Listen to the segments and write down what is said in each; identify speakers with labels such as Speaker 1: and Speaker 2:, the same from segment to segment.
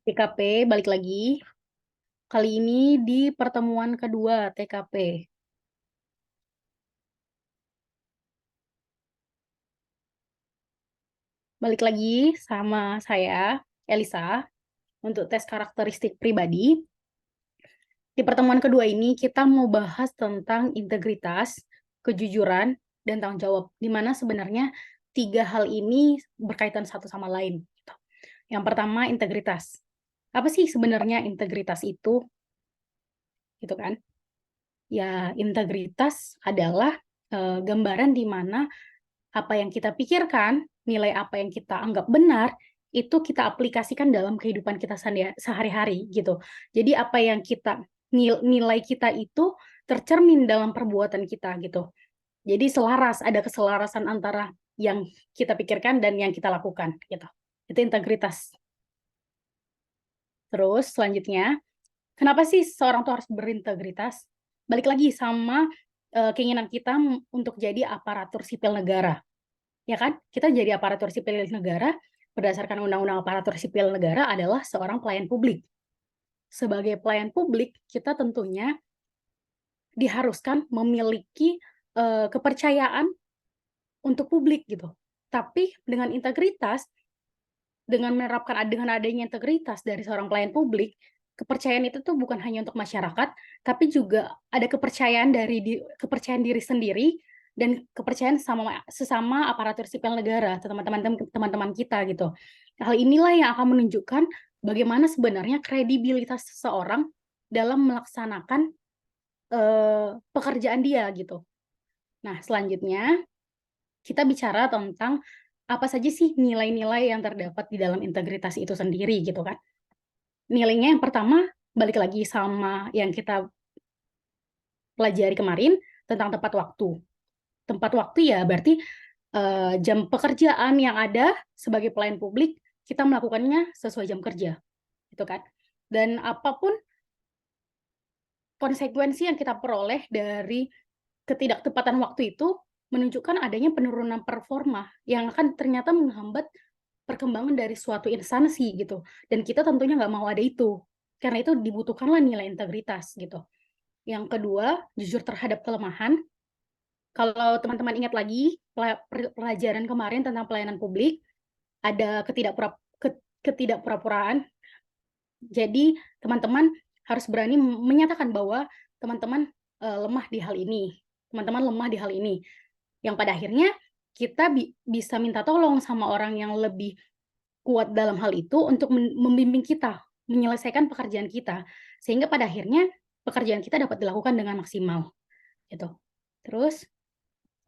Speaker 1: TKP, balik lagi. Kali ini di pertemuan kedua TKP. Balik lagi sama saya, Elisa, untuk tes karakteristik pribadi. Di pertemuan kedua ini kita mau bahas tentang integritas, kejujuran, dan tanggung jawab. Di mana sebenarnya tiga hal ini berkaitan satu sama lain. Yang pertama, integritas. Apa sih sebenarnya integritas itu? Gitu kan? Ya, integritas adalah gambaran di mana apa yang kita pikirkan, nilai apa yang kita anggap benar, itu kita aplikasikan dalam kehidupan kita sehari-hari gitu. Jadi apa yang kita nilai kita itu tercermin dalam perbuatan kita gitu. Jadi selaras, ada keselarasan antara yang kita pikirkan dan yang kita lakukan gitu. Itu integritas. Terus selanjutnya, kenapa sih seorang tuh harus berintegritas? Balik lagi sama keinginan kita untuk jadi aparatur sipil negara. Ya kan? Kita jadi aparatur sipil negara berdasarkan Undang-Undang Aparatur Sipil Negara adalah seorang pelayan publik. Sebagai pelayan publik, kita tentunya diharuskan memiliki kepercayaan untuk publik gitu. Tapi dengan integritas, dengan adanya integritas dari seorang pelayan publik, kepercayaan itu tuh bukan hanya untuk masyarakat, tapi juga ada kepercayaan diri sendiri dan kepercayaan sesama aparatur sipil negara, teman-teman kita gitu. Hal inilah yang akan menunjukkan bagaimana sebenarnya kredibilitas seseorang dalam melaksanakan pekerjaan dia gitu. Nah, selanjutnya kita bicara tentang apa saja sih nilai-nilai yang terdapat di dalam integritas itu sendiri gitu kan. Nilainya yang pertama, balik lagi sama yang kita pelajari kemarin tentang tepat waktu. Tempat waktu ya berarti jam pekerjaan yang ada sebagai pelayan publik, kita melakukannya sesuai jam kerja, gitu kan. Dan apapun konsekuensi yang kita peroleh dari ketidaktepatan waktu itu menunjukkan adanya penurunan performa yang akan ternyata menghambat perkembangan dari suatu instansi gitu. Dan kita tentunya nggak mau ada itu. Karena itu dibutuhkanlah nilai integritas gitu. Yang kedua, jujur terhadap kelemahan. Kalau teman-teman ingat lagi pelajaran kemarin tentang pelayanan publik, ada ketidakpura-puraan. Jadi teman-teman harus berani menyatakan bahwa teman-teman lemah di hal ini. Teman-teman lemah di hal ini. Yang pada akhirnya kita bisa minta tolong sama orang yang lebih kuat dalam hal itu untuk membimbing kita, menyelesaikan pekerjaan kita. Sehingga pada akhirnya pekerjaan kita dapat dilakukan dengan maksimal. Gitu. Terus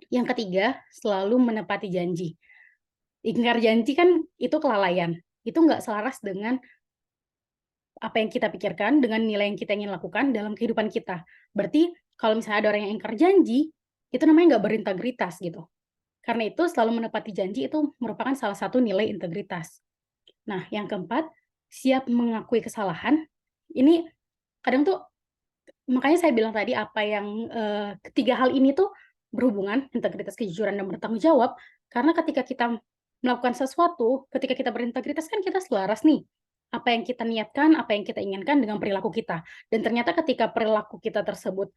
Speaker 1: yang ketiga, selalu menepati janji. Ingkar janji kan itu kelalaian. Itu nggak selaras dengan apa yang kita pikirkan, dengan nilai yang kita ingin lakukan dalam kehidupan kita. Berarti kalau misalnya ada orang yang ingkar janji, itu namanya nggak berintegritas gitu. Karena itu selalu menepati janji itu merupakan salah satu nilai integritas. Nah, yang keempat, siap mengakui kesalahan. Ini kadang tuh, makanya saya bilang tadi apa yang ketiga hal ini tuh berhubungan, integritas, kejujuran, dan bertanggung jawab, karena ketika kita melakukan sesuatu, ketika kita berintegritas kan kita selaras nih, apa yang kita niatkan, apa yang kita inginkan dengan perilaku kita. Dan ternyata ketika perilaku kita tersebut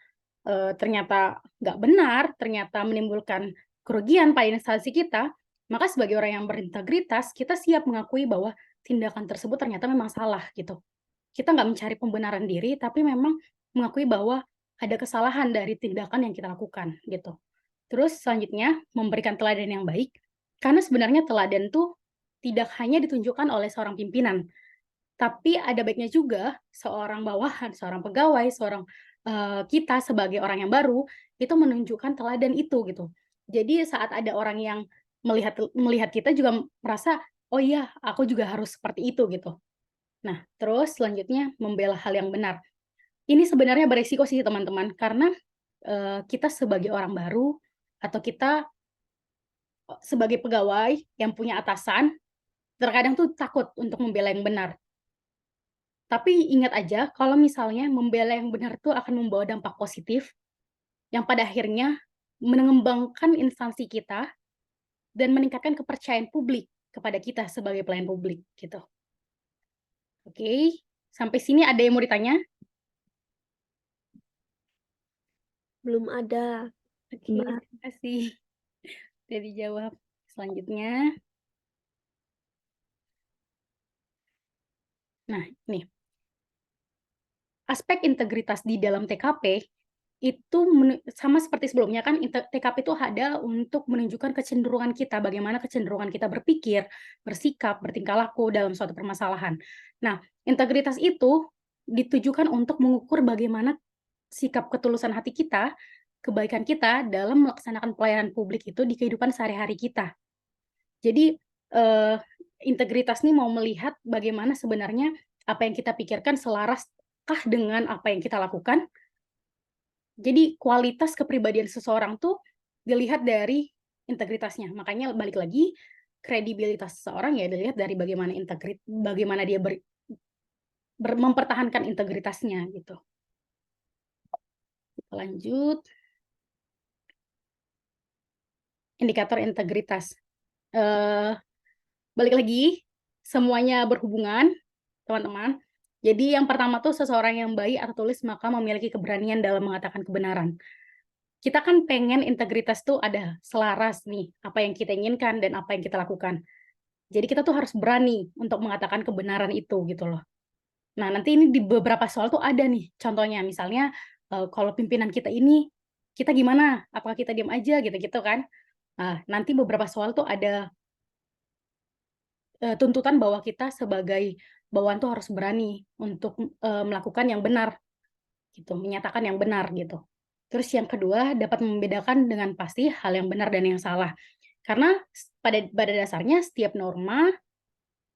Speaker 1: ternyata nggak benar, ternyata menimbulkan kerugian pada instansi kita, maka sebagai orang yang berintegritas, kita siap mengakui bahwa tindakan tersebut ternyata memang salah gitu. Kita nggak mencari pembenaran diri, tapi memang mengakui bahwa ada kesalahan dari tindakan yang kita lakukan gitu. Terus selanjutnya memberikan teladan yang baik, karena sebenarnya teladan tuh tidak hanya ditunjukkan oleh seorang pimpinan, tapi ada baiknya juga seorang bawahan, seorang pegawai, seorang kita sebagai orang yang baru itu menunjukkan teladan itu gitu. Jadi saat ada orang yang melihat melihat kita juga merasa, oh iya, aku juga harus seperti itu gitu. Nah, terus selanjutnya membela hal yang benar. Ini sebenarnya beresiko sih teman-teman, karena kita sebagai orang baru atau kita sebagai pegawai yang punya atasan, terkadang tuh takut untuk membela yang benar. Tapi ingat aja, kalau misalnya membela yang benar itu akan membawa dampak positif, yang pada akhirnya mengembangkan instansi kita dan meningkatkan kepercayaan publik kepada kita sebagai pelayan publik gitu. Oke, sampai sini ada yang mau ditanya?
Speaker 2: Belum ada,
Speaker 1: Oke,
Speaker 2: Mbak.
Speaker 1: terima kasih. Sudah dijawab. Selanjutnya, nah nih, aspek integritas di dalam TKP itu sama seperti sebelumnya kan, TKP itu ada untuk menunjukkan kecenderungan kita, bagaimana kecenderungan kita berpikir, bersikap, bertingkah laku dalam suatu permasalahan. Nah, integritas itu ditujukan untuk mengukur bagaimana sikap ketulusan hati kita, kebaikan kita dalam melaksanakan pelayanan publik itu di kehidupan sehari-hari kita. Jadi, integritas nih mau melihat bagaimana sebenarnya apa yang kita pikirkan selaraskah dengan apa yang kita lakukan. Jadi kualitas kepribadian seseorang tuh dilihat dari integritasnya. Makanya balik lagi, kredibilitas seseorang ya dilihat dari bagaimana dia mempertahankan integritasnya gitu. Kita lanjut, indikator integritas. Balik lagi, semuanya berhubungan, teman-teman. Jadi yang pertama tuh seseorang yang baik atau tulus maka memiliki keberanian dalam mengatakan kebenaran. Kita kan pengen integritas tuh ada selaras nih, apa yang kita inginkan dan apa yang kita lakukan. Jadi kita tuh harus berani untuk mengatakan kebenaran itu gitu loh. Nah, nanti ini di beberapa soal tuh ada nih contohnya, misalnya kalau pimpinan kita ini, kita gimana? Apakah kita diam aja gitu-gitu kan? Nah, nanti beberapa soal tuh ada tuntutan bahwa kita sebagai bawahan tuh harus berani untuk melakukan yang benar gitu, menyatakan yang benar gitu. Terus yang kedua, dapat membedakan dengan pasti hal yang benar dan yang salah. Karena pada dasarnya setiap norma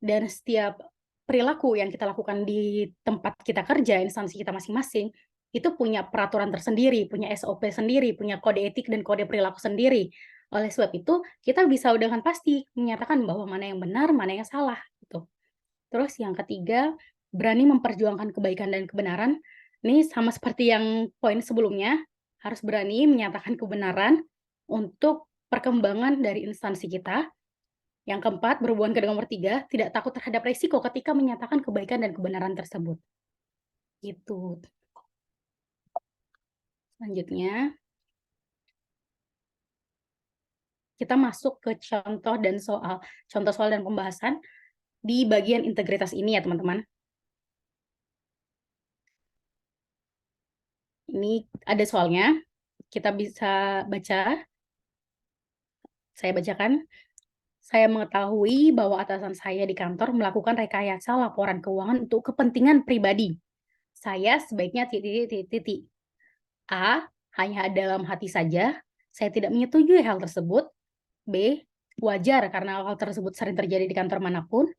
Speaker 1: dan setiap perilaku yang kita lakukan di tempat kita kerja, instansi kita masing-masing, itu punya peraturan tersendiri, punya SOP sendiri, punya kode etik dan kode perilaku sendiri. Oleh sebab itu, kita bisa dengan pasti menyatakan bahwa mana yang benar, mana yang salah gitu. Terus yang ketiga, berani memperjuangkan kebaikan dan kebenaran. Ini sama seperti yang poin sebelumnya, harus berani menyatakan kebenaran untuk perkembangan dari instansi kita. Yang keempat, berhubungan ke nomor tiga, tidak takut terhadap resiko ketika menyatakan kebaikan dan kebenaran tersebut. Gitu. Selanjutnya, kita masuk ke contoh soal dan pembahasan di bagian integritas ini ya teman-teman. Ini ada soalnya, kita bisa baca. Saya bacakan. Saya mengetahui bahwa atasan saya di kantor melakukan rekayasa laporan keuangan untuk kepentingan pribadi. Saya sebaiknya titik. A. Hanya dalam hati saja. Saya tidak menyetujui hal tersebut. B. Wajar karena hal tersebut sering terjadi di kantor manapun.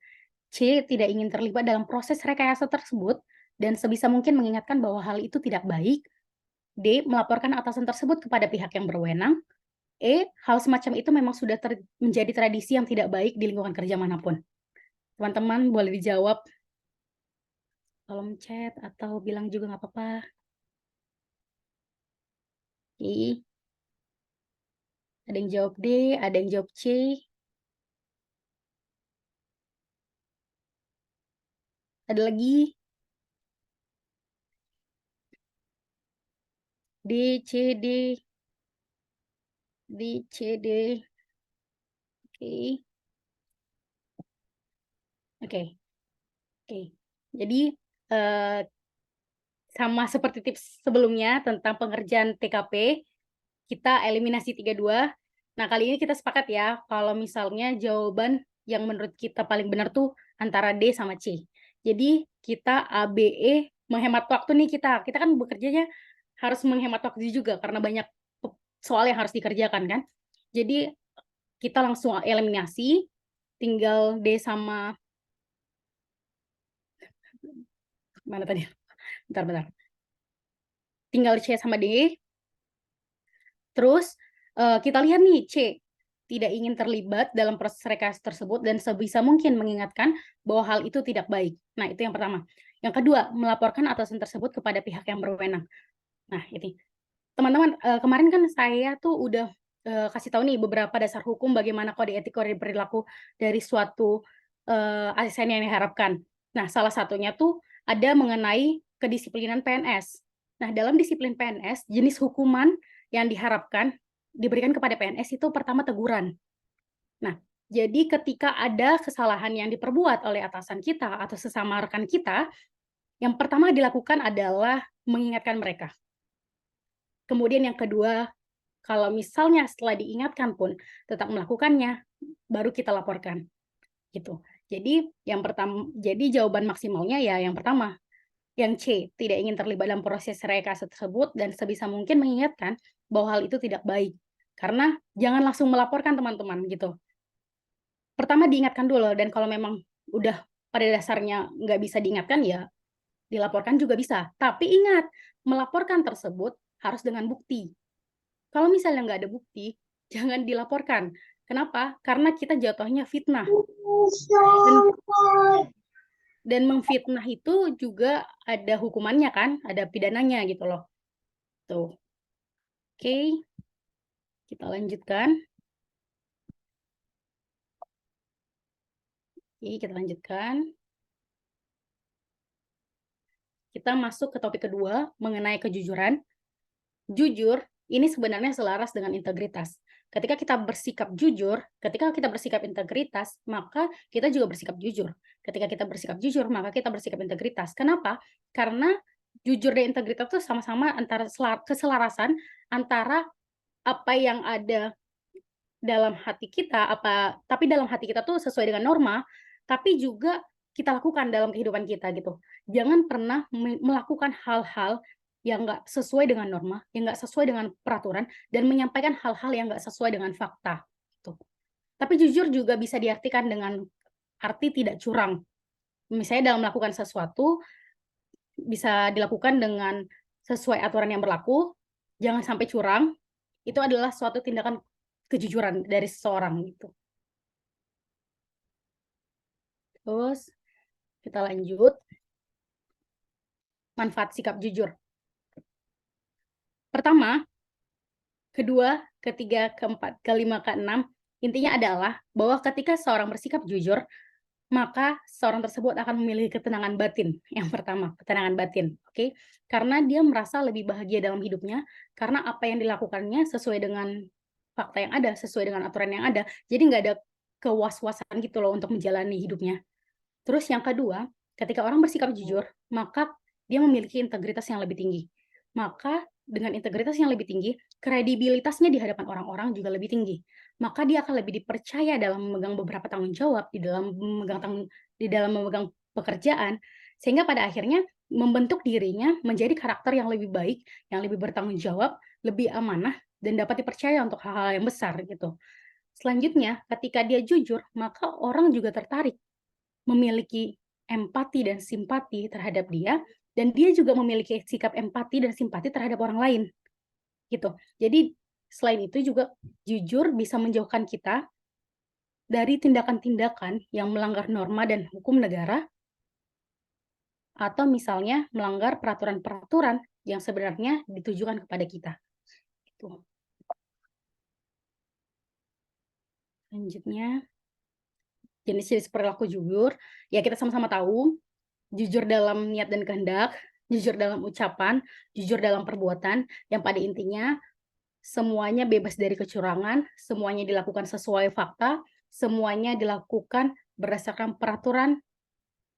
Speaker 1: C. Tidak ingin terlibat dalam proses rekayasa tersebut dan sebisa mungkin mengingatkan bahwa hal itu tidak baik. D. Melaporkan atasan tersebut kepada pihak yang berwenang. Hal semacam itu memang sudah menjadi tradisi yang tidak baik di lingkungan kerja manapun. Teman-teman boleh dijawab, kolom chat atau bilang juga nggak apa-apa. Oke. Ada yang jawab D, ada yang jawab C. Ada lagi D, C, D, D, C, D. Oke. Oke. Oke. Jadi eh, sama seperti tips sebelumnya tentang pengerjaan TKP, kita eliminasi 32. Nah, kali ini kita sepakat ya, kalau misalnya jawaban yang menurut kita paling benar tuh antara D sama C. Jadi kita A, B, E menghemat waktu nih kita. Kita kan bekerjanya harus menghemat waktu juga karena banyak soal yang harus dikerjakan kan. Jadi kita langsung eliminasi, tinggal D sama mana tadi? Bentar. Tinggal C sama D. Terus kita lihat nih C, tidak ingin terlibat dalam proses rekayasa tersebut dan sebisa mungkin mengingatkan bahwa hal itu tidak baik. Nah, itu yang pertama. Yang kedua, melaporkan atasan tersebut kepada pihak yang berwenang. Nah, ini. Teman-teman, kemarin kan saya tuh udah kasih tahu nih beberapa dasar hukum bagaimana kode etik, kode perilaku dari suatu ASN yang diharapkan. Nah, salah satunya tuh ada mengenai kedisiplinan PNS. Nah, dalam disiplin PNS, jenis hukuman yang diharapkan diberikan kepada PNS itu pertama teguran. Nah, jadi ketika ada kesalahan yang diperbuat oleh atasan kita atau sesama rekan kita, yang pertama dilakukan adalah mengingatkan mereka. Kemudian yang kedua, kalau misalnya setelah diingatkan pun tetap melakukannya, baru kita laporkan, gitu. Jadi jawaban maksimalnya ya yang pertama. Yang C, tidak ingin terlibat dalam proses rekayasa tersebut dan sebisa mungkin mengingatkan bahwa hal itu tidak baik. Karena jangan langsung melaporkan teman-teman gitu. Pertama diingatkan dulu, dan kalau memang udah pada dasarnya nggak bisa diingatkan ya dilaporkan juga bisa. Tapi ingat, melaporkan tersebut harus dengan bukti. Kalau misalnya nggak ada bukti, jangan dilaporkan. Kenapa? Karena kita jatuhnya fitnah. Dan memfitnah itu juga ada hukumannya kan, ada pidananya gitu loh. Tuh. Oke, kita lanjutkan. Oke, kita lanjutkan. Kita masuk ke topik kedua mengenai kejujuran. Jujur, ini sebenarnya selaras dengan integritas. Ketika kita bersikap jujur, ketika kita bersikap integritas, maka kita juga bersikap jujur. Ketika kita bersikap jujur, maka kita bersikap integritas. Kenapa? Karena jujur dan integritas itu sama-sama antara keselarasan antara apa yang ada dalam hati kita, tapi dalam hati kita tuh sesuai dengan norma, tapi juga kita lakukan dalam kehidupan kita gitu. Jangan pernah melakukan hal-hal yang nggak sesuai dengan norma, yang nggak sesuai dengan peraturan, dan menyampaikan hal-hal yang nggak sesuai dengan fakta. Gitu. Tapi jujur juga bisa diartikan dengan arti tidak curang. Misalnya dalam melakukan sesuatu, bisa dilakukan dengan sesuai aturan yang berlaku, jangan sampai curang, itu adalah suatu tindakan kejujuran dari seseorang gitu. Terus kita lanjut, manfaat sikap jujur. Pertama, kedua, ketiga, keempat, kelima, keenam, intinya adalah bahwa ketika seorang bersikap jujur, maka seorang tersebut akan memiliki ketenangan batin. Yang pertama, ketenangan batin, oke? Karena dia merasa lebih bahagia dalam hidupnya, karena apa yang dilakukannya sesuai dengan fakta yang ada, sesuai dengan aturan yang ada. Jadi nggak ada kewas-wasan gitu loh untuk menjalani hidupnya. Terus yang kedua, ketika orang bersikap jujur, maka dia memiliki integritas yang lebih tinggi. Maka dengan integritas yang lebih tinggi, kredibilitasnya di hadapan orang-orang juga lebih tinggi. Maka dia akan lebih dipercaya dalam memegang beberapa tanggung jawab, di dalam memegang pekerjaan, sehingga pada akhirnya membentuk dirinya menjadi karakter yang lebih baik, yang lebih bertanggung jawab, lebih amanah, dan dapat dipercaya untuk hal-hal yang besar gitu. Selanjutnya, ketika dia jujur, maka orang juga tertarik memiliki empati dan simpati terhadap dia, dan dia juga memiliki sikap empati dan simpati terhadap orang lain, gitu. Jadi selain itu juga jujur bisa menjauhkan kita dari tindakan-tindakan yang melanggar norma dan hukum negara, atau misalnya melanggar peraturan-peraturan yang sebenarnya ditujukan kepada kita, gitu. Selanjutnya, jenis-jenis perilaku jujur, ya kita sama-sama tahu, jujur dalam niat dan kehendak, jujur dalam ucapan, jujur dalam perbuatan, yang pada intinya semuanya bebas dari kecurangan, semuanya dilakukan sesuai fakta, semuanya dilakukan berdasarkan peraturan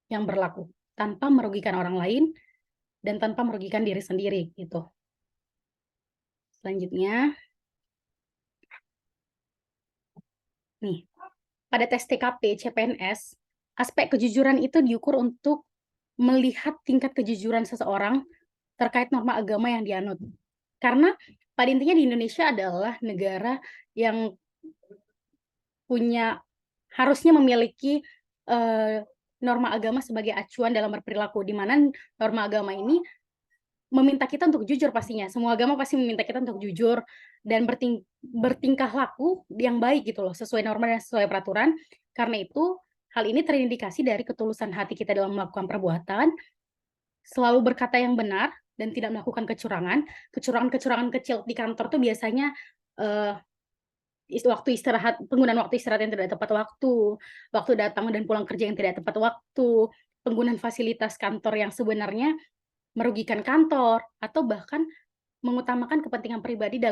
Speaker 1: yang berlaku, tanpa merugikan orang lain dan tanpa merugikan diri sendiri gitu. Selanjutnya, nih, pada tes TKP CPNS, aspek kejujuran itu diukur untuk melihat tingkat kejujuran seseorang terkait norma agama yang dianut. Karena pada intinya di Indonesia adalah negara yang harusnya memiliki norma agama sebagai acuan dalam berperilaku, di mana norma agama ini meminta kita untuk jujur pastinya. Semua agama pasti meminta kita untuk jujur dan bertingkah laku yang baik gitu loh, sesuai norma dan sesuai peraturan. Karena itu, hal ini terindikasi dari ketulusan hati kita dalam melakukan perbuatan, selalu berkata yang benar dan tidak melakukan kecurangan. Kecurangan-kecurangan kecil di kantor tuh biasanya penggunaan waktu istirahat yang tidak tepat waktu datang dan pulang kerja yang tidak tepat waktu, penggunaan fasilitas kantor yang sebenarnya merugikan kantor, atau bahkan mengutamakan kepentingan pribadi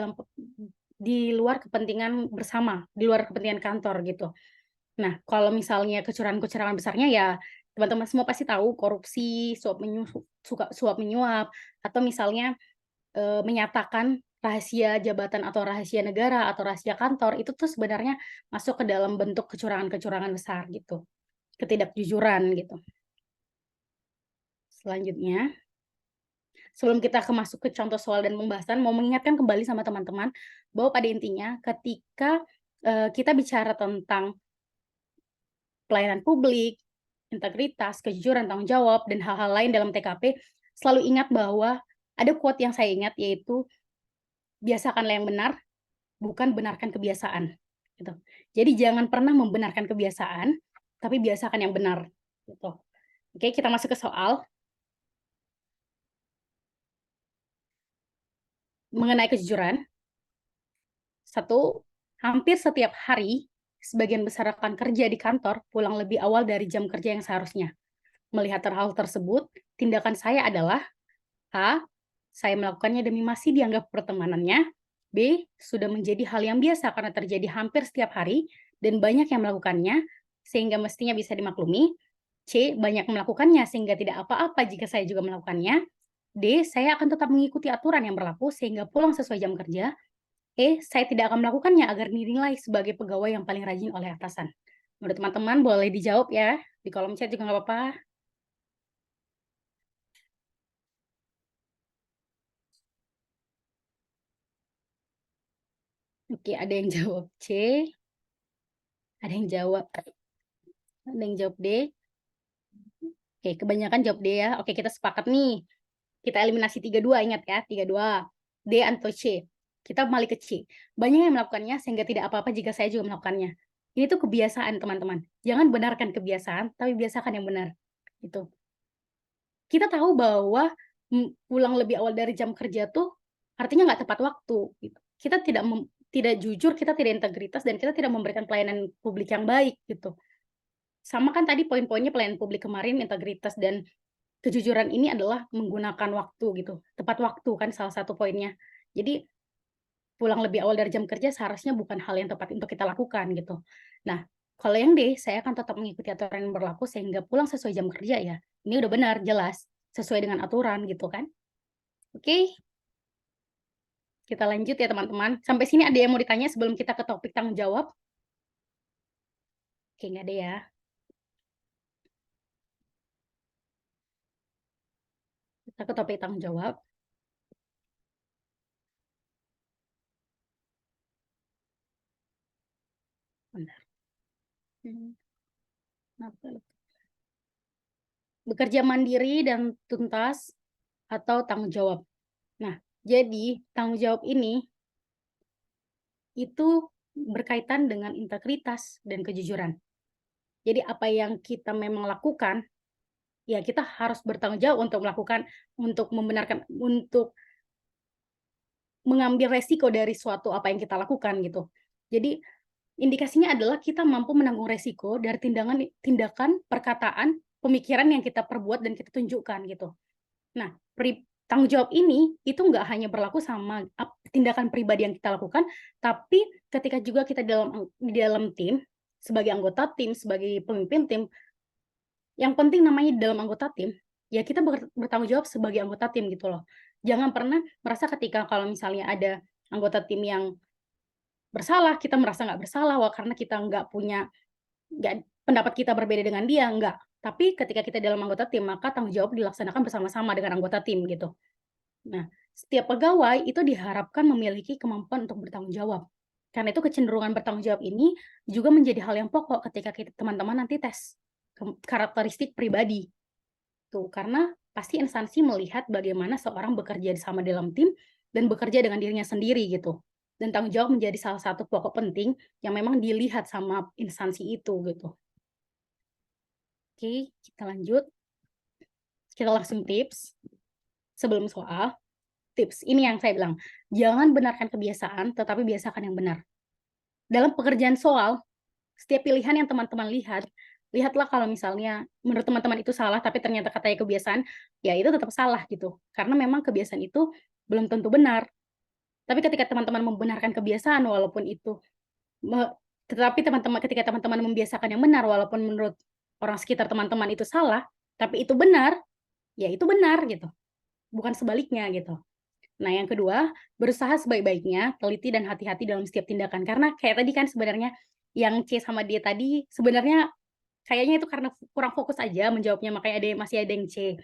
Speaker 1: di luar kepentingan bersama, di luar kepentingan kantor gitu. Nah, kalau misalnya kecurangan-kecurangan besarnya ya teman-teman semua pasti tahu korupsi, suap menyuap, atau misalnya, menyatakan rahasia jabatan atau rahasia negara atau rahasia kantor, itu tuh sebenarnya masuk ke dalam bentuk kecurangan-kecurangan besar gitu, ketidakjujuran gitu. Selanjutnya, sebelum kita masuk ke contoh soal dan pembahasan, mau mengingatkan kembali sama teman-teman bahwa pada intinya ketika, kita bicara tentang pelayanan publik, integritas, kejujuran, tanggung jawab, dan hal-hal lain dalam TKP, selalu ingat bahwa ada quote yang saya ingat, yaitu, "Biasakanlah yang benar, bukan benarkan kebiasaan." Gitu. Jadi jangan pernah membenarkan kebiasaan, tapi biasakan yang benar, gitu. Oke, kita masuk ke soal. Mengenai kejujuran, 1, hampir setiap hari, sebagian besar rekan kerja di kantor pulang lebih awal dari jam kerja yang seharusnya. Melihat hal tersebut, tindakan saya adalah: A, saya melakukannya demi masih dianggap pertemanannya. B, sudah menjadi hal yang biasa karena terjadi hampir setiap hari dan banyak yang melakukannya, sehingga mestinya bisa dimaklumi. C, banyak melakukannya sehingga tidak apa-apa jika saya juga melakukannya. D, saya akan tetap mengikuti aturan yang berlaku sehingga pulang sesuai jam kerja. E, saya tidak akan melakukannya agar dinilai sebagai pegawai yang paling rajin oleh atasan. Menurut teman-teman boleh dijawab ya, di kolom chat juga nggak apa-apa. Oke, ada yang jawab C, ada yang jawab D. Oke, kebanyakan jawab D ya. Oke, kita sepakat nih. Kita eliminasi 3-2, ingat ya, 3-2. D atau C. Kita balik ke C. Banyak yang melakukannya sehingga tidak apa-apa jika saya juga melakukannya. Ini tuh kebiasaan, teman-teman. Jangan benarkan kebiasaan, tapi biasakan yang benar. Gitu. Kita tahu bahwa pulang lebih awal dari jam kerja tuh artinya nggak tepat waktu. Gitu. Kita tidak jujur, kita tidak integritas, dan kita tidak memberikan pelayanan publik yang baik gitu. Sama kan tadi poin-poinnya pelayanan publik kemarin, integritas dan kejujuran ini adalah menggunakan waktu gitu, tepat waktu kan salah satu poinnya. Jadi pulang lebih awal dari jam kerja seharusnya bukan hal yang tepat untuk kita lakukan gitu. Nah, kalau yang D, saya akan tetap mengikuti aturan yang berlaku sehingga pulang sesuai jam kerja ya. Ini udah benar, jelas, sesuai dengan aturan gitu kan. Oke, kita lanjut ya teman-teman. Sampai sini ada yang mau ditanya sebelum kita ke topik tanggung jawab? Oke, nggak ada ya. Kita ke topik tanggung jawab. Bentar. Bekerja mandiri dan tuntas atau tanggung jawab. Nah, jadi tanggung jawab ini itu berkaitan dengan integritas dan kejujuran. Jadi apa yang kita memang lakukan, ya kita harus bertanggung jawab untuk melakukan, untuk membenarkan, untuk mengambil resiko dari suatu apa yang kita lakukan gitu. Jadi indikasinya adalah kita mampu menanggung resiko dari tindakan, perkataan, pemikiran yang kita perbuat dan kita tunjukkan gitu. Nah, tanggung jawab ini itu nggak hanya berlaku sama tindakan pribadi yang kita lakukan, tapi ketika juga kita di dalam tim, sebagai anggota tim, sebagai pemimpin tim, yang penting namanya di dalam anggota tim, ya kita bertanggung jawab sebagai anggota tim gitu loh. Jangan pernah merasa ketika kalau misalnya ada anggota tim yang bersalah, kita merasa nggak bersalah, wah karena kita pendapat kita berbeda dengan dia, enggak. Tapi ketika kita dalam anggota tim, maka tanggung jawab dilaksanakan bersama-sama dengan anggota tim gitu. Nah, setiap pegawai itu diharapkan memiliki kemampuan untuk bertanggung jawab. Karena itu kecenderungan bertanggung jawab ini juga menjadi hal yang pokok ketika teman-teman nanti tes karakteristik pribadi. Tuh, karena pasti instansi melihat bagaimana seorang bekerja sama dalam tim dan bekerja dengan dirinya sendiri gitu. Dan tanggung jawab menjadi salah satu pokok penting yang memang dilihat sama instansi itu gitu. Oke, kita lanjut. Kita langsung tips. Sebelum soal, tips ini yang saya bilang, jangan benarkan kebiasaan, tetapi biasakan yang benar. Dalam pekerjaan soal, setiap pilihan yang teman-teman lihat, lihatlah kalau misalnya menurut teman-teman itu salah, tapi ternyata katanya kebiasaan, ya itu tetap salah gitu. Karena memang kebiasaan itu belum tentu benar. Tapi ketika teman-teman membenarkan kebiasaan, walaupun itu, tetapi teman-teman ketika teman-teman membiasakan yang benar, walaupun menurut orang sekitar teman-teman itu salah, tapi itu benar, ya itu benar gitu. Bukan sebaliknya gitu. Nah, yang kedua, berusaha sebaik-baiknya, teliti dan hati-hati dalam setiap tindakan. Karena kayak tadi kan sebenarnya yang C sama D tadi sebenarnya kayaknya itu karena kurang fokus aja menjawabnya, makanya masih ada yang C.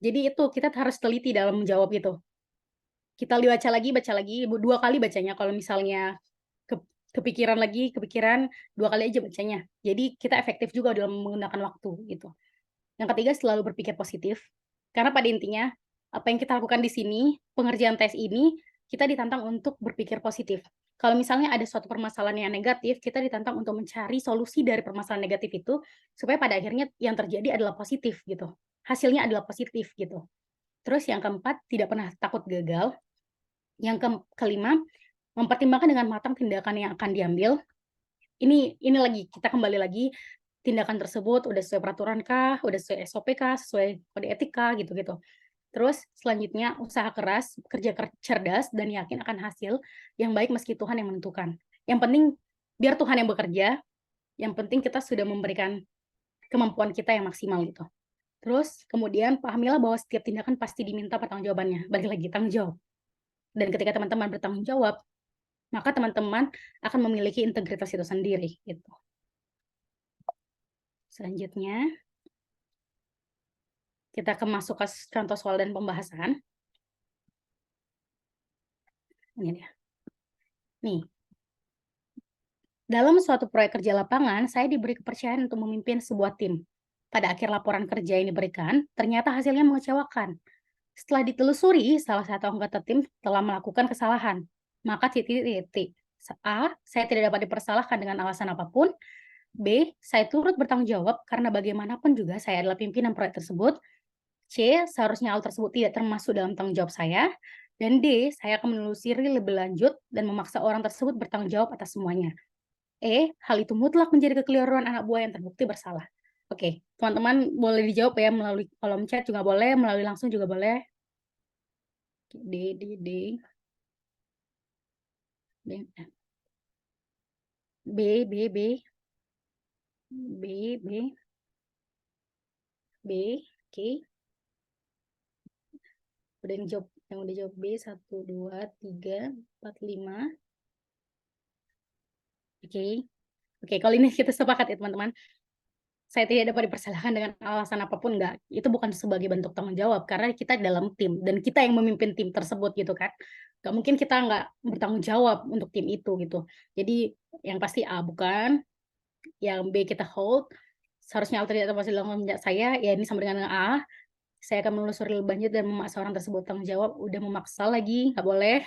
Speaker 1: Jadi itu kita harus teliti dalam menjawab gitu. Kita baca lagi, 2 kali bacanya. Kalau misalnya kepikiran lagi, kepikiran 2 kali aja bacanya. Jadi kita efektif juga dalam menggunakan waktu gitu. Yang ketiga, selalu berpikir positif. Karena pada intinya, apa yang kita lakukan di sini, pengerjaan tes ini, kita ditantang untuk berpikir positif. Kalau misalnya ada suatu permasalahan yang negatif, kita ditantang untuk mencari solusi dari permasalahan negatif itu, supaya pada akhirnya yang terjadi adalah positif gitu. Hasilnya adalah positif gitu. Terus yang keempat, tidak pernah takut gagal. Yang kelima, mempertimbangkan dengan matang tindakan yang akan diambil. Ini lagi, kita kembali lagi, tindakan tersebut udah sesuai peraturan kah, udah sesuai SOP kah, sesuai kode etika gitu-gitu. Terus selanjutnya usaha keras, kerja cerdas, dan yakin akan hasil yang baik meski Tuhan yang menentukan. Yang penting biar Tuhan yang bekerja, yang penting kita sudah memberikan kemampuan kita yang maksimal gitu. Terus kemudian pahamilah bahwa setiap tindakan pasti diminta pertanggungjawabannya. Balik lagi, tanggung jawab. Dan ketika teman-teman bertanggung jawab, maka teman-teman akan memiliki integritas itu sendiri gitu. Selanjutnya kita masuk ke contoh soal dan pembahasan. Ini dia. Nih, dalam suatu proyek kerja lapangan, saya diberi kepercayaan untuk memimpin sebuah tim. Pada akhir laporan kerja yang diberikan, ternyata hasilnya mengecewakan. Setelah ditelusuri, salah satu anggota tim telah melakukan kesalahan. Maka titik-titik. A, saya tidak dapat dipersalahkan dengan alasan apapun. B, saya turut bertanggung jawab karena bagaimanapun juga saya adalah pimpinan proyek tersebut. C, seharusnya hal tersebut tidak termasuk dalam tanggung jawab saya. Dan D, saya akan menelusuri lebih lanjut dan memaksa orang tersebut bertanggung jawab atas semuanya. E, hal itu mutlak menjadi kekeliruan anak buah yang terbukti bersalah. Oke, teman-teman boleh dijawab ya melalui kolom chat juga boleh, melalui langsung juga boleh. D, D, D. B, B, B, B, B, B, B, oke. Udah yang udah jawab B, 1, 2, 3, 4, 5. Oke. Oke, kalau ini kita sepakat ya teman-teman. Saya tidak dapat dipersalahkan dengan alasan apapun, enggak. Itu bukan sebagai bentuk tanggung jawab, karena kita dalam tim, dan kita yang memimpin tim tersebut gitu kan. Nggak mungkin kita nggak bertanggung jawab untuk tim itu gitu. Jadi yang pasti A bukan, yang B kita hold, seharusnya hal tidak termasuk dalam tanggung jawab saya, ya ini sama dengan A. Saya akan menelusuri lebih lanjut dan memaksa orang tersebut tanggung jawab. Udah memaksa lagi, nggak boleh.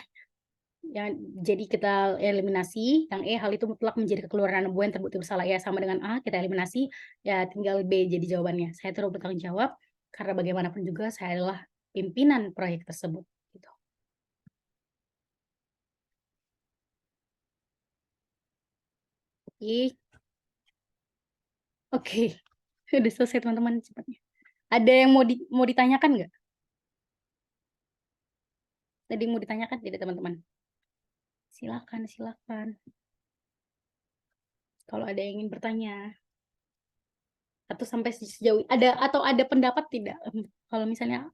Speaker 1: Yang jadi kita eliminasi, yang E, hal itu mutlak menjadi kekeluaran buah yang terbukti bersalah. Ya sama dengan A, kita eliminasi, ya tinggal B jadi jawabannya. Saya turut bertanggung jawab karena bagaimanapun juga saya adalah pimpinan proyek tersebut gitu. Oke. Oke. Udah selesai teman-teman cepatnya. Ada yang mau ditanyakan nggak? Tadi mau ditanyakan tidak teman-teman? Silakan, silakan. Kalau ada yang ingin bertanya atau sampai sejauh ada pendapat tidak? Kalau misalnya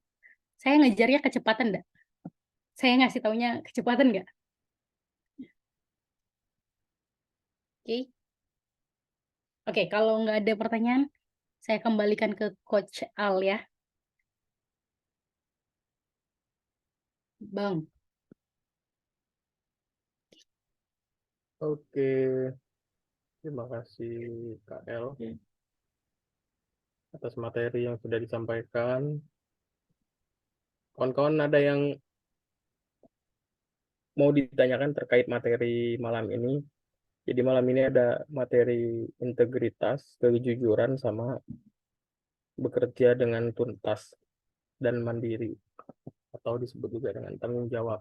Speaker 1: saya ngajarnya kecepatan enggak? Saya ngasih taunya kecepatan nggak? Oke. Oke, kalau nggak ada pertanyaan, saya kembalikan ke Coach Al ya. Bang.
Speaker 3: Oke, terima kasih Kak El atas materi yang sudah disampaikan. Kawan-kawan ada yang mau ditanyakan terkait materi malam ini? Jadi malam ini ada materi integritas, kejujuran, sama bekerja dengan tuntas dan mandiri, atau disebut juga dengan tanggung jawab.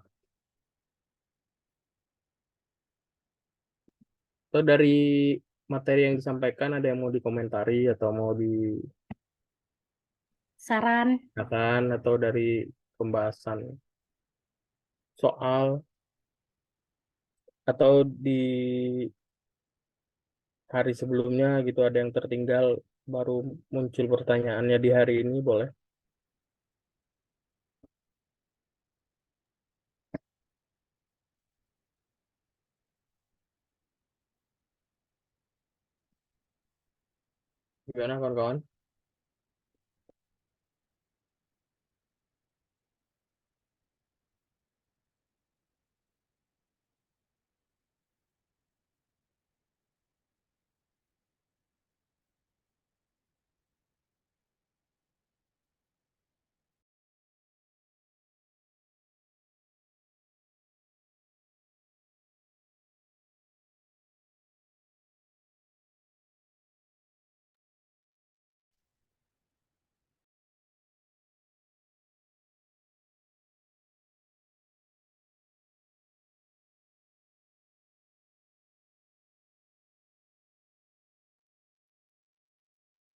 Speaker 3: Atau dari materi yang disampaikan ada yang mau dikomentari atau mau
Speaker 1: Saran.
Speaker 3: dikatakan atau dari pembahasan soal atau di hari sebelumnya gitu ada yang tertinggal baru muncul pertanyaannya di hari ini boleh. Gimana kawan-kawan?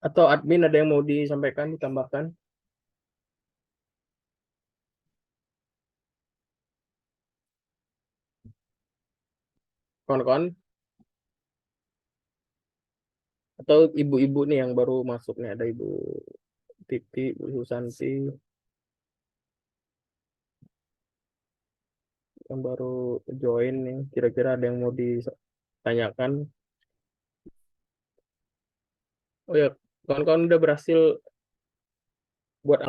Speaker 3: Atau admin ada yang mau disampaikan, ditambahkan? Kawan-kawan? Atau ibu-ibu nih yang baru masuk nih, ada Ibu Titi, Bu Susanti yang baru join nih. Kira-kira ada yang mau ditanyakan? Oh ya, kawan-kawan udah berhasil buat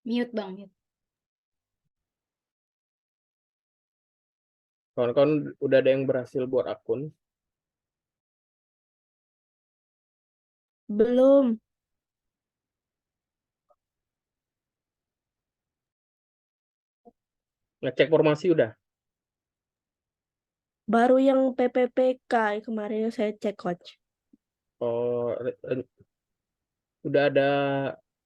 Speaker 1: Mute Bang, mute.
Speaker 3: kawan-kawan udah ada yang berhasil buat akun?
Speaker 2: Belum.
Speaker 3: Ngecek formasi udah?
Speaker 2: Baru yang PPPK kemarin yang saya cek, Coach.
Speaker 3: Oh, udah ada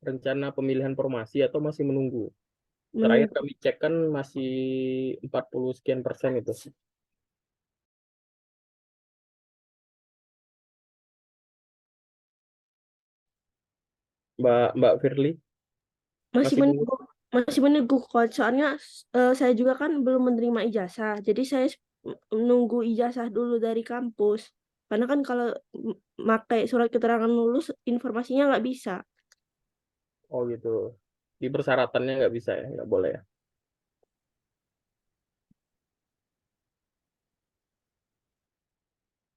Speaker 3: rencana pemilihan formasi atau masih menunggu? Terakhir
Speaker 2: Menunggu.
Speaker 3: kami cek kan masih 40 sekian persen itu. Mbak Firly
Speaker 2: Masih
Speaker 3: masih nunggu?
Speaker 2: menunggu. Masih menunggu, Coach. Soalnya saya juga kan belum menerima ijazah. Jadi saya menunggu ijazah dulu dari kampus. Karena kan kalau pakai surat keterangan lulus, informasinya nggak bisa.
Speaker 3: Oh gitu. Di persyaratannya nggak bisa ya, nggak boleh ya.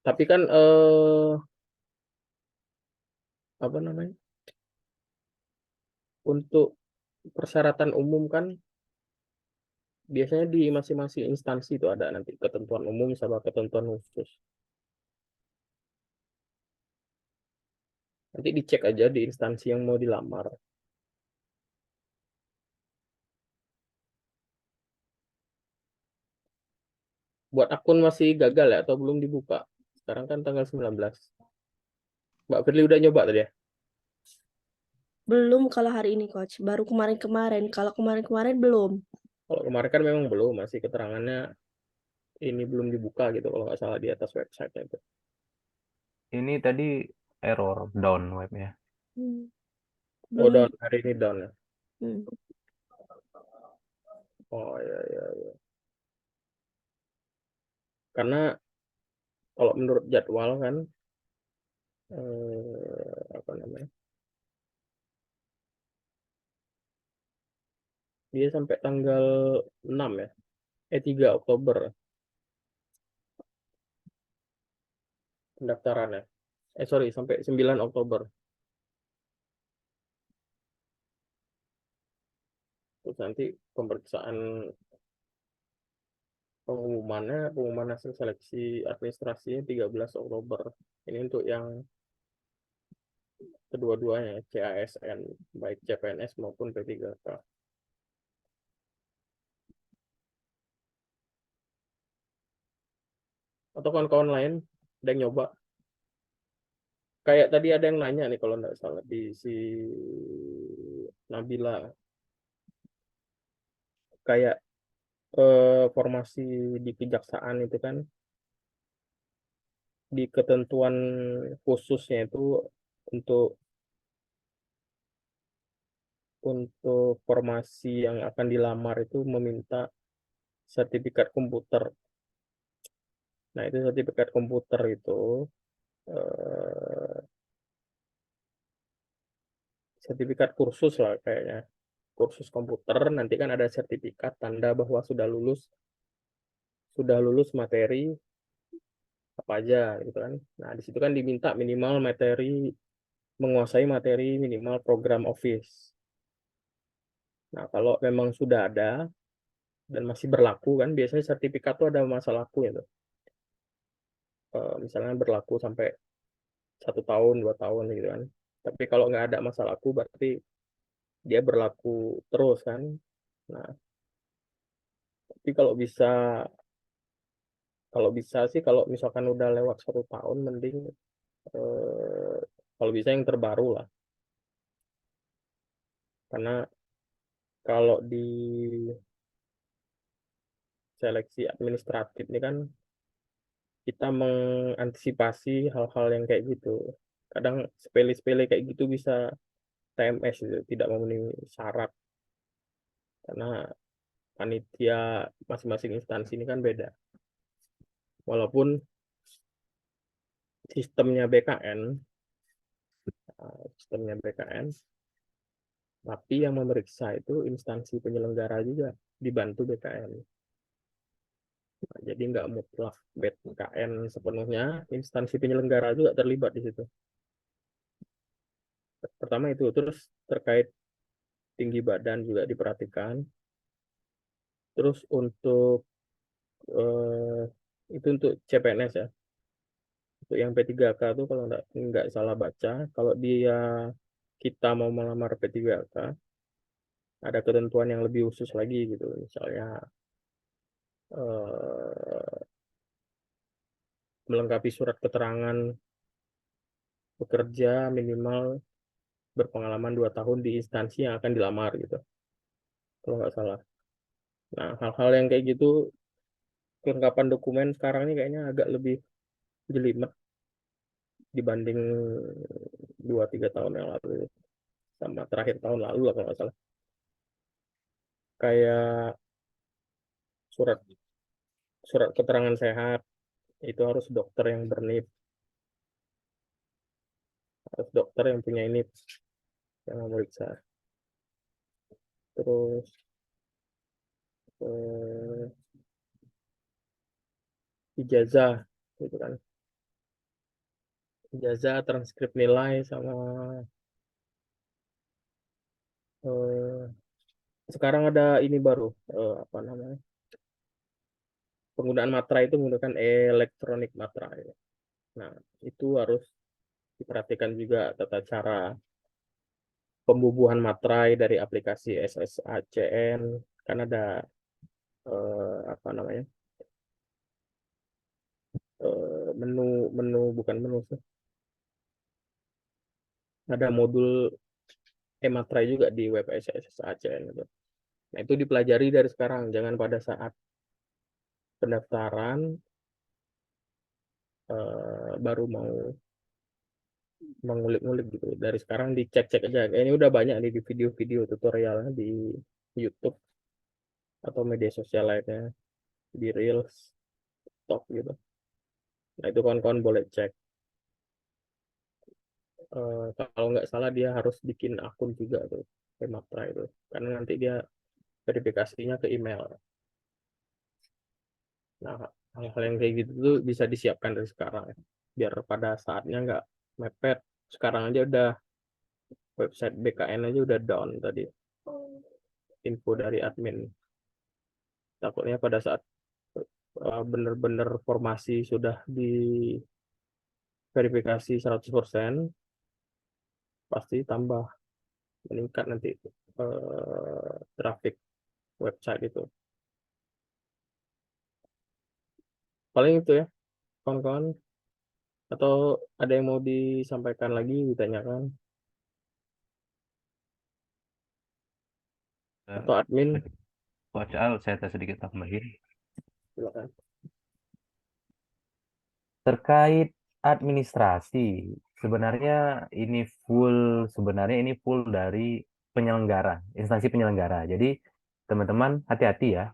Speaker 3: Tapi kan apa namanya? Untuk persyaratan umum kan biasanya di masing-masing instansi itu ada nanti ketentuan umum sama ketentuan khusus. Nanti dicek aja di instansi yang mau dilamar. Buat akun masih gagal ya atau belum dibuka? Sekarang kan tanggal 19. Mbak Firly udah nyoba tadi ya?
Speaker 2: Belum kalau hari ini, Coach. Baru kemarin-kemarin. Kalau kemarin-kemarin belum.
Speaker 3: Kalau kemarin kan memang belum, masih keterangannya ini belum dibuka gitu kalau nggak salah di atas website itu.
Speaker 4: Ini tadi error down webnya.
Speaker 2: Hmm.
Speaker 3: Oh,
Speaker 2: Belum.
Speaker 3: down, hari ini down ya.
Speaker 2: Hmm.
Speaker 3: Oh ya ya ya. Karena kalau menurut jadwal kan apa namanya? Dia sampai tanggal 6 ya. 3 Oktober pendaftarannya. Sorry, sampai 9 Oktober. Terus nanti pemeriksaan pengumuman hasil seleksi administrasinya 13 Oktober. Ini untuk yang kedua-duanya, CASN, baik CPNS maupun P3K. Atau kawan-kawan lain ada yang nyoba. Kayak tadi ada yang nanya nih kalau nggak salah di si Nabila. Kayak formasi di kejaksaan itu kan di ketentuan khususnya itu untuk formasi yang akan dilamar itu meminta sertifikat komputer. Nah, itu sertifikat komputer itu sertifikat kursus lah kayaknya. Kursus komputer nanti kan ada sertifikat tanda bahwa sudah lulus materi apa aja gitu kan. Nah, di situ kan diminta minimal menguasai materi minimal program Office. Nah, kalau memang sudah ada dan masih berlaku kan biasanya sertifikat tuh ada masa laku ya tuh. Misalnya berlaku sampai 1 tahun 2 tahun gitu kan. Tapi kalau nggak ada masa laku berarti dia berlaku terus kan. Nah, tapi kalau bisa sih kalau misalkan udah lewat 1 tahun mending kalau bisa yang terbaru lah. Karena kalau di seleksi administratif ini kan kita mengantisipasi hal-hal yang kayak gitu. Kadang sepele-sepele kayak gitu bisa TMS gitu, tidak memenuhi syarat. Karena panitia masing-masing instansi ini kan beda. Walaupun sistemnya BKN, tapi yang memeriksa itu instansi penyelenggara juga dibantu BKN. Nah, jadi nggak mutlak BKN sepenuhnya, instansi penyelenggara juga terlibat di situ. Pertama itu, terus terkait tinggi badan juga diperhatikan. Terus itu untuk CPNS ya. Untuk yang P3K tuh kalau nggak salah baca, kalau kita mau melamar P3K, ada ketentuan yang lebih khusus lagi gitu. Misalnya melengkapi surat keterangan bekerja minimal berpengalaman 2 tahun di instansi yang akan dilamar gitu. Kalau nggak salah. Nah, hal-hal yang kayak gitu, kelengkapan dokumen sekarang ini kayaknya agak lebih jelimet dibanding 2-3 tahun yang lalu. Sama terakhir tahun lalu lah kalau nggak salah. Kayak surat keterangan sehat, itu harus dokter yang bernip. Harus dokter yang punya NIP yang memeriksa. Terus ijazah gitu kan. Ijazah, transkrip nilai sama sekarang ada ini baru apa namanya? Penggunaan materai itu menggunakan elektronik materai. Nah, itu harus diperhatikan juga tata cara pembubuhan materai dari aplikasi SSACN. Kan ada apa namanya? Bukan menu sih. Ada modul e-materai juga di web SSACN gitu. Nah, itu dipelajari dari sekarang, jangan pada saat pendaftaran baru mau mengulik-ngulik gitu. Dari sekarang dicek-cek aja. Ini udah banyak nih di video-video tutorialnya di YouTube atau media sosial lainnya, di Reels, TikTok gitu. Nah, itu kawan-kawan boleh cek. Kalau nggak salah dia harus bikin akun juga tuh, Matra itu. Karena nanti dia verifikasinya ke email. Nah, hal-hal yang kayak gitu tuh bisa disiapkan dari sekarang ya. Biar pada saatnya nggak mepet. Sekarang aja udah website BKN aja udah down tadi. Info dari admin. Takutnya pada saat bener-bener formasi sudah diverifikasi 100%, pasti tambah meningkat nanti traffic website itu. Paling itu ya, kawan-kawan. Atau ada yang mau disampaikan lagi, ditanyakan? Atau admin?
Speaker 4: Coach Al, saya sedikit tambahin.
Speaker 3: Silakan.
Speaker 4: Terkait administrasi, sebenarnya ini full dari penyelenggara, instansi penyelenggara. Jadi teman-teman hati-hati ya.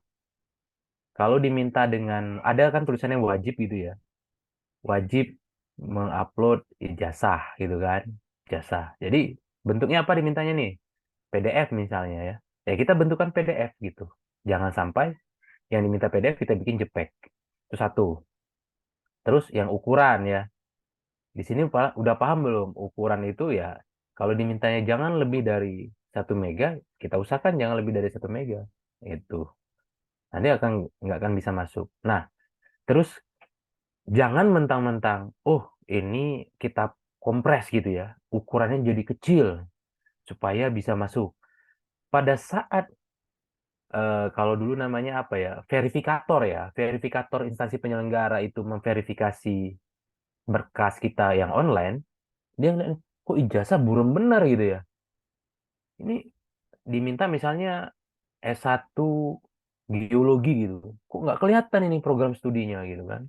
Speaker 4: Kalau diminta ada kan tulisannya wajib gitu ya. Wajib mengupload ijazah gitu kan. Ijazah. Jadi bentuknya apa dimintanya nih? PDF misalnya ya. Ya kita bentukkan PDF gitu. Jangan sampai yang diminta PDF kita bikin JPEG. Itu satu. Terus yang ukuran ya. Di sini udah paham belum? Ukuran itu ya kalau dimintanya jangan lebih dari 1 mega, kita usahakan jangan lebih dari 1 mega. Itu. Nanti nggak akan bisa masuk. Nah, terus jangan mentang-mentang, oh ini kita kompres gitu ya, ukurannya jadi kecil supaya bisa masuk. Pada saat kalau dulu namanya apa ya, verifikator instansi penyelenggara itu memverifikasi berkas kita yang online, dia ngeliat, kok ijazah buram benar gitu ya. Ini diminta misalnya S1 geologi gitu, kok nggak kelihatan ini program studinya gitu kan.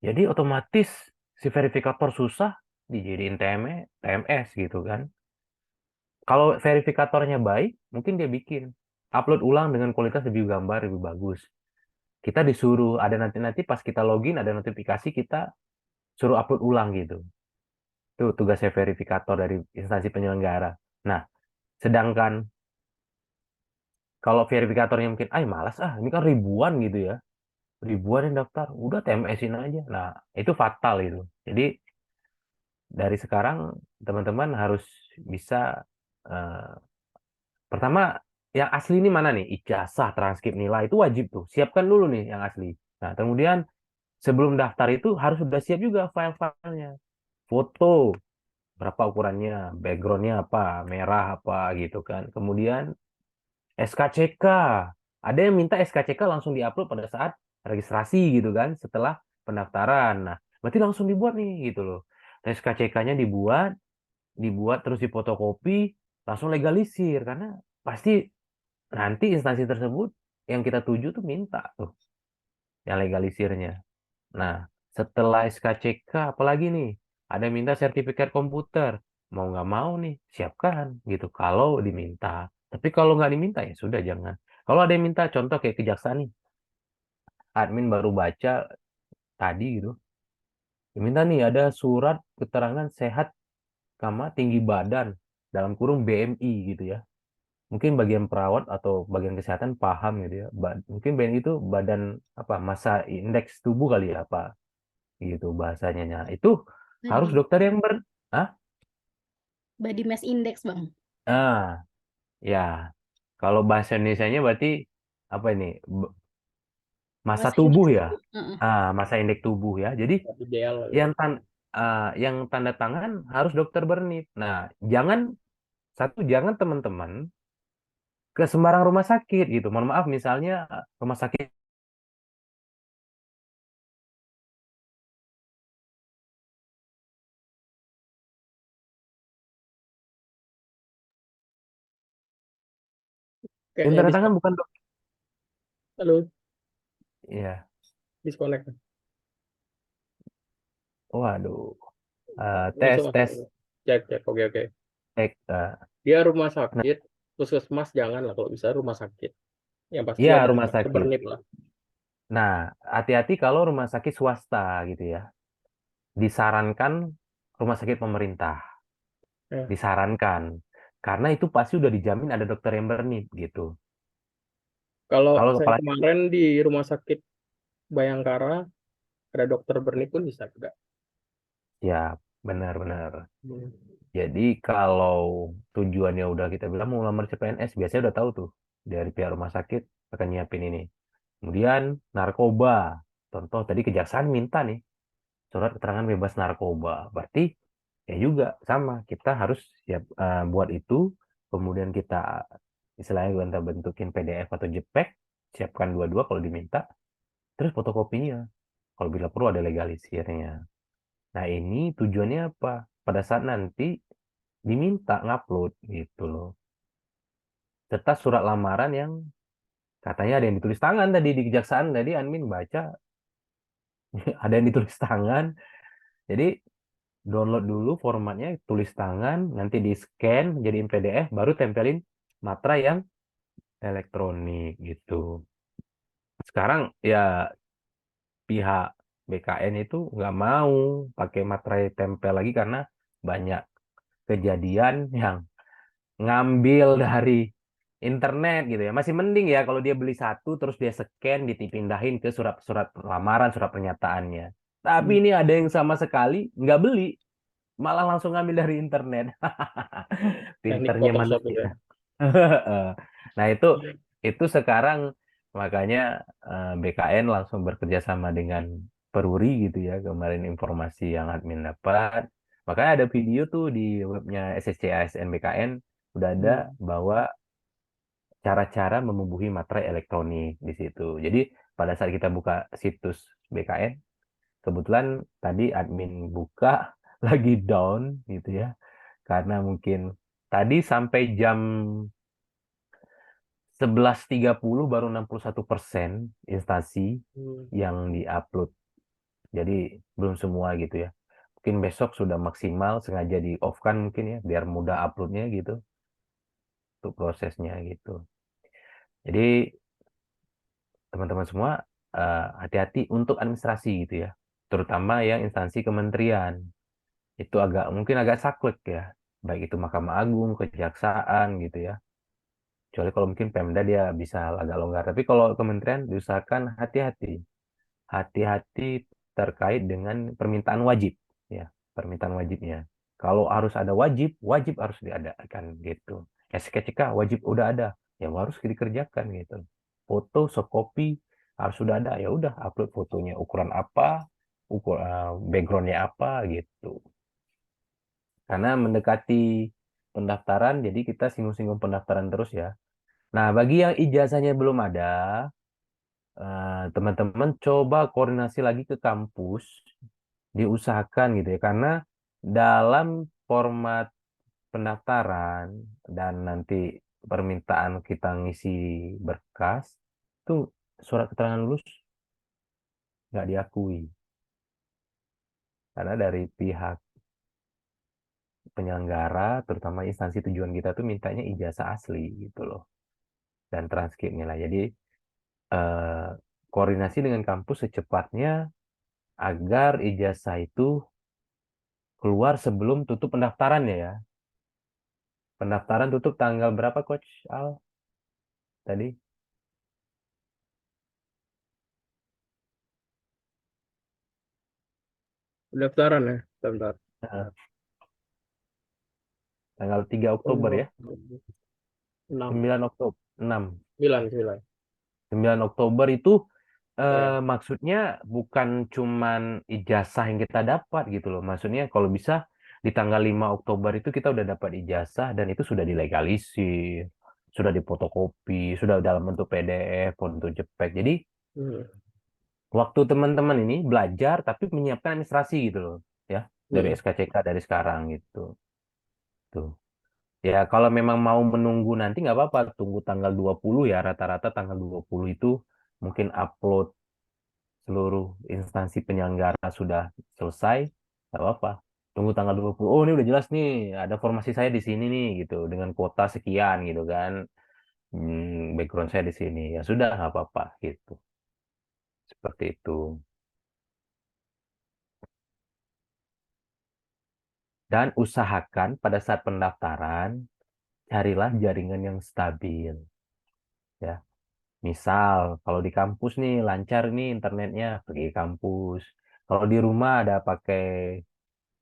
Speaker 4: Jadi otomatis si verifikator susah dijadiin TMS gitu kan. Kalau verifikatornya baik, mungkin dia bikin upload ulang dengan kualitas lebih gambar lebih bagus. Kita disuruh ada nanti pas kita login ada notifikasi kita suruh upload ulang gitu. Itu tugasnya verifikator dari instansi penyelenggara. Nah, sedangkan kalau verifikatornya mungkin, malas ini kan ribuan gitu ya. Ribuan yang daftar, udah TMS-in aja. Nah, itu fatal itu. Jadi dari sekarang teman-teman harus bisa eh, pertama yang asli ini mana nih? Ijazah, transkrip nilai itu wajib tuh. Siapkan dulu nih yang asli. Nah, kemudian sebelum daftar itu harus sudah siap juga file-filenya. Foto, berapa ukurannya, backgroundnya apa, merah apa gitu kan. Kemudian SKCK. Ada yang minta SKCK langsung diupload pada saat registrasi gitu kan, setelah pendaftaran. Nah, berarti langsung dibuat nih gitu loh. SKCK-nya dibuat terus difotokopi, langsung legalisir karena pasti nanti instansi tersebut yang kita tuju tuh minta tuh yang legalisirnya. Nah, setelah SKCK apalagi nih? Ada yang minta sertifikat komputer. Mau nggak mau nih, siapkan gitu. Kalau diminta. Tapi kalau nggak diminta ya sudah jangan. Kalau ada yang minta contoh kayak kejaksaan nih, admin baru baca tadi gitu. Diminta nih ada surat keterangan sehat sama tinggi badan dalam kurung BMI gitu ya. Mungkin bagian perawat atau bagian kesehatan paham gitu ya. Mungkin BMI itu badan apa massa indeks tubuh kali ya apa gitu bahasanya. Nah, itu harus
Speaker 1: Body,
Speaker 4: dokter yang ah
Speaker 1: body mass index, Bang.
Speaker 4: ah ya kalau bahasa Indonesianya berarti apa ini massa
Speaker 1: Masa
Speaker 4: tubuh
Speaker 1: indeks
Speaker 4: ya.
Speaker 1: tubuh. Heeh.
Speaker 4: Massa indeks tubuh ya. Jadi
Speaker 3: Ideal.
Speaker 4: yang yang tanda tangan harus dokter bernip. Nah, jangan teman-teman ke sembarang rumah sakit gitu. Mohon maaf misalnya rumah sakit yang
Speaker 3: Kayaknya
Speaker 4: tanda tangan bukan dokter.
Speaker 3: Halo,
Speaker 4: Ya,
Speaker 3: disconnect.
Speaker 4: waduh.
Speaker 3: Masuk,
Speaker 4: Tes
Speaker 3: masuk.
Speaker 4: tes
Speaker 3: Cek, cek. Oke, oke.
Speaker 4: cek.
Speaker 3: Dia rumah
Speaker 4: Nah,
Speaker 3: sakit, puskesmas jangan lah kalau bisa rumah sakit. Yang pasti
Speaker 4: iya
Speaker 3: ada
Speaker 4: rumah
Speaker 3: dokter
Speaker 4: sakit.
Speaker 3: bernip lah.
Speaker 4: Nah, hati-hati kalau rumah sakit swasta gitu ya. Disarankan rumah sakit pemerintah.
Speaker 3: Ya.
Speaker 4: Disarankan. Karena itu pasti udah dijamin ada dokter yang berni gitu.
Speaker 3: Kalau
Speaker 4: Kalau
Speaker 3: saya
Speaker 4: kepala
Speaker 3: kemarin di rumah sakit Bayangkara, ada dokter bernip pun bisa juga.
Speaker 4: ya benar-benar.
Speaker 3: Hmm.
Speaker 4: Jadi kalau tujuannya udah kita bilang mau lamar CPNS, biasanya udah tahu tuh dari pihak rumah sakit akan nyiapin ini. Kemudian narkoba. Contoh tadi kejaksaan minta nih surat keterangan bebas narkoba. Berarti ya juga sama, kita harus siap buat itu, kemudian kita istilahnya kita bentukin PDF atau JPEG, siapkan dua-dua kalau diminta, terus fotokopinya. Kalau bila perlu ada legalisirnya. Nah ini tujuannya apa? Pada saat nanti diminta ngupload gitu loh. Serta surat lamaran yang Katanya ada yang ditulis tangan tadi di kejaksaan, tadi admin baca ada yang ditulis tangan. Jadi download dulu formatnya, tulis tangan, nanti di scan jadiin PDF, baru tempelin materai yang elektronik gitu. Sekarang ya pihak BKN itu nggak mau pakai materai tempel lagi karena banyak kejadian yang ngambil dari internet gitu ya. Masih mending ya kalau dia beli satu terus dia scan dipindahin ke surat-surat lamaran, surat pernyataannya. Tapi ini ada yang sama sekali nggak beli, malah langsung ngambil dari internet.
Speaker 3: Teknik
Speaker 4: Pinternya
Speaker 3: Photoshop
Speaker 4: manusia.
Speaker 3: itu ya.
Speaker 4: Nah, itu sekarang makanya BKN langsung bekerja sama dengan Peruri gitu ya. Kemarin informasi yang admin dapat. Makanya ada video tuh di webnya SSC ASN BKN udah ada
Speaker 3: Hmm.
Speaker 4: bahwa cara-cara membubuhi materai elektronik di situ. Jadi pada saat kita buka situs BKN, kebetulan tadi admin buka lagi down gitu ya. Karena mungkin tadi sampai jam 11.30 baru 61% instansi
Speaker 3: Hmm.
Speaker 4: yang diupload. Jadi belum semua gitu ya. Mungkin besok sudah maksimal, sengaja di off kan mungkin ya, biar mudah uploadnya gitu, untuk prosesnya gitu. Jadi teman-teman semua hati-hati untuk administrasi gitu ya, terutama yang instansi kementerian. Itu mungkin agak saklek ya, baik itu Mahkamah Agung, Kejaksaan gitu ya. Kecuali kalau mungkin Pemda dia bisa agak longgar. Tapi kalau kementerian diusahakan hati-hati. Hati-hati terkait dengan permintaan wajib. Ya, permintaan wajibnya. Kalau harus ada wajib, wajib harus diadakan gitu. SKCK wajib udah ada, ya harus dikerjakan gitu. Foto, soft copy harus sudah ada, ya udah upload fotonya ukuran apa, backgroundnya apa gitu. Karena mendekati pendaftaran, jadi kita singgung-singgung pendaftaran terus ya. Nah, bagi yang ijazahnya belum ada, teman-teman coba koordinasi lagi ke kampus, diusahakan gitu ya. Karena dalam format pendaftaran dan nanti permintaan kita ngisi berkas, itu surat keterangan lulus nggak diakui. Karena dari pihak penyelenggara, terutama instansi tujuan kita tuh mintanya ijazah asli gitu loh. Dan transkripnya lah. Jadi eh, koordinasi dengan kampus secepatnya agar ijazah itu keluar sebelum tutup pendaftaran ya. Pendaftaran tutup tanggal berapa Coach Al tadi?
Speaker 3: Pendaftaran ya, bentar.
Speaker 4: Eh, Tanggal 3 Oktober ya.
Speaker 3: 6,
Speaker 4: 9 Oktober. 6.
Speaker 3: 9, 9.
Speaker 4: 9 Oktober itu
Speaker 3: Ya.
Speaker 4: maksudnya bukan cuman ijazah yang kita dapat gitu loh. Maksudnya kalau bisa di tanggal 5 Oktober itu kita udah dapat ijazah dan itu sudah dilegalisir, sudah difotokopi, sudah dalam bentuk PDF, bentuk JPEG. Jadi
Speaker 3: Hmm.
Speaker 4: waktu teman-teman ini belajar tapi menyiapkan administrasi gitu loh ya dari
Speaker 3: Hmm.
Speaker 4: SKCK dari sekarang gitu. Tuh. Ya kalau memang mau menunggu nanti nggak apa-apa, tunggu tanggal 20 ya, rata-rata tanggal 20 itu mungkin upload seluruh instansi penyelenggara sudah selesai, nggak apa-apa. Tunggu tanggal 20. Oh, ini udah jelas nih, ada formasi saya di sini nih gitu dengan kuota sekian gitu kan. Background saya di sini. Ya sudah nggak apa-apa gitu. Seperti itu. Dan usahakan pada saat pendaftaran carilah jaringan yang stabil ya. Misal kalau di kampus nih lancar nih internetnya pergi kampus. Kalau di rumah ada pakai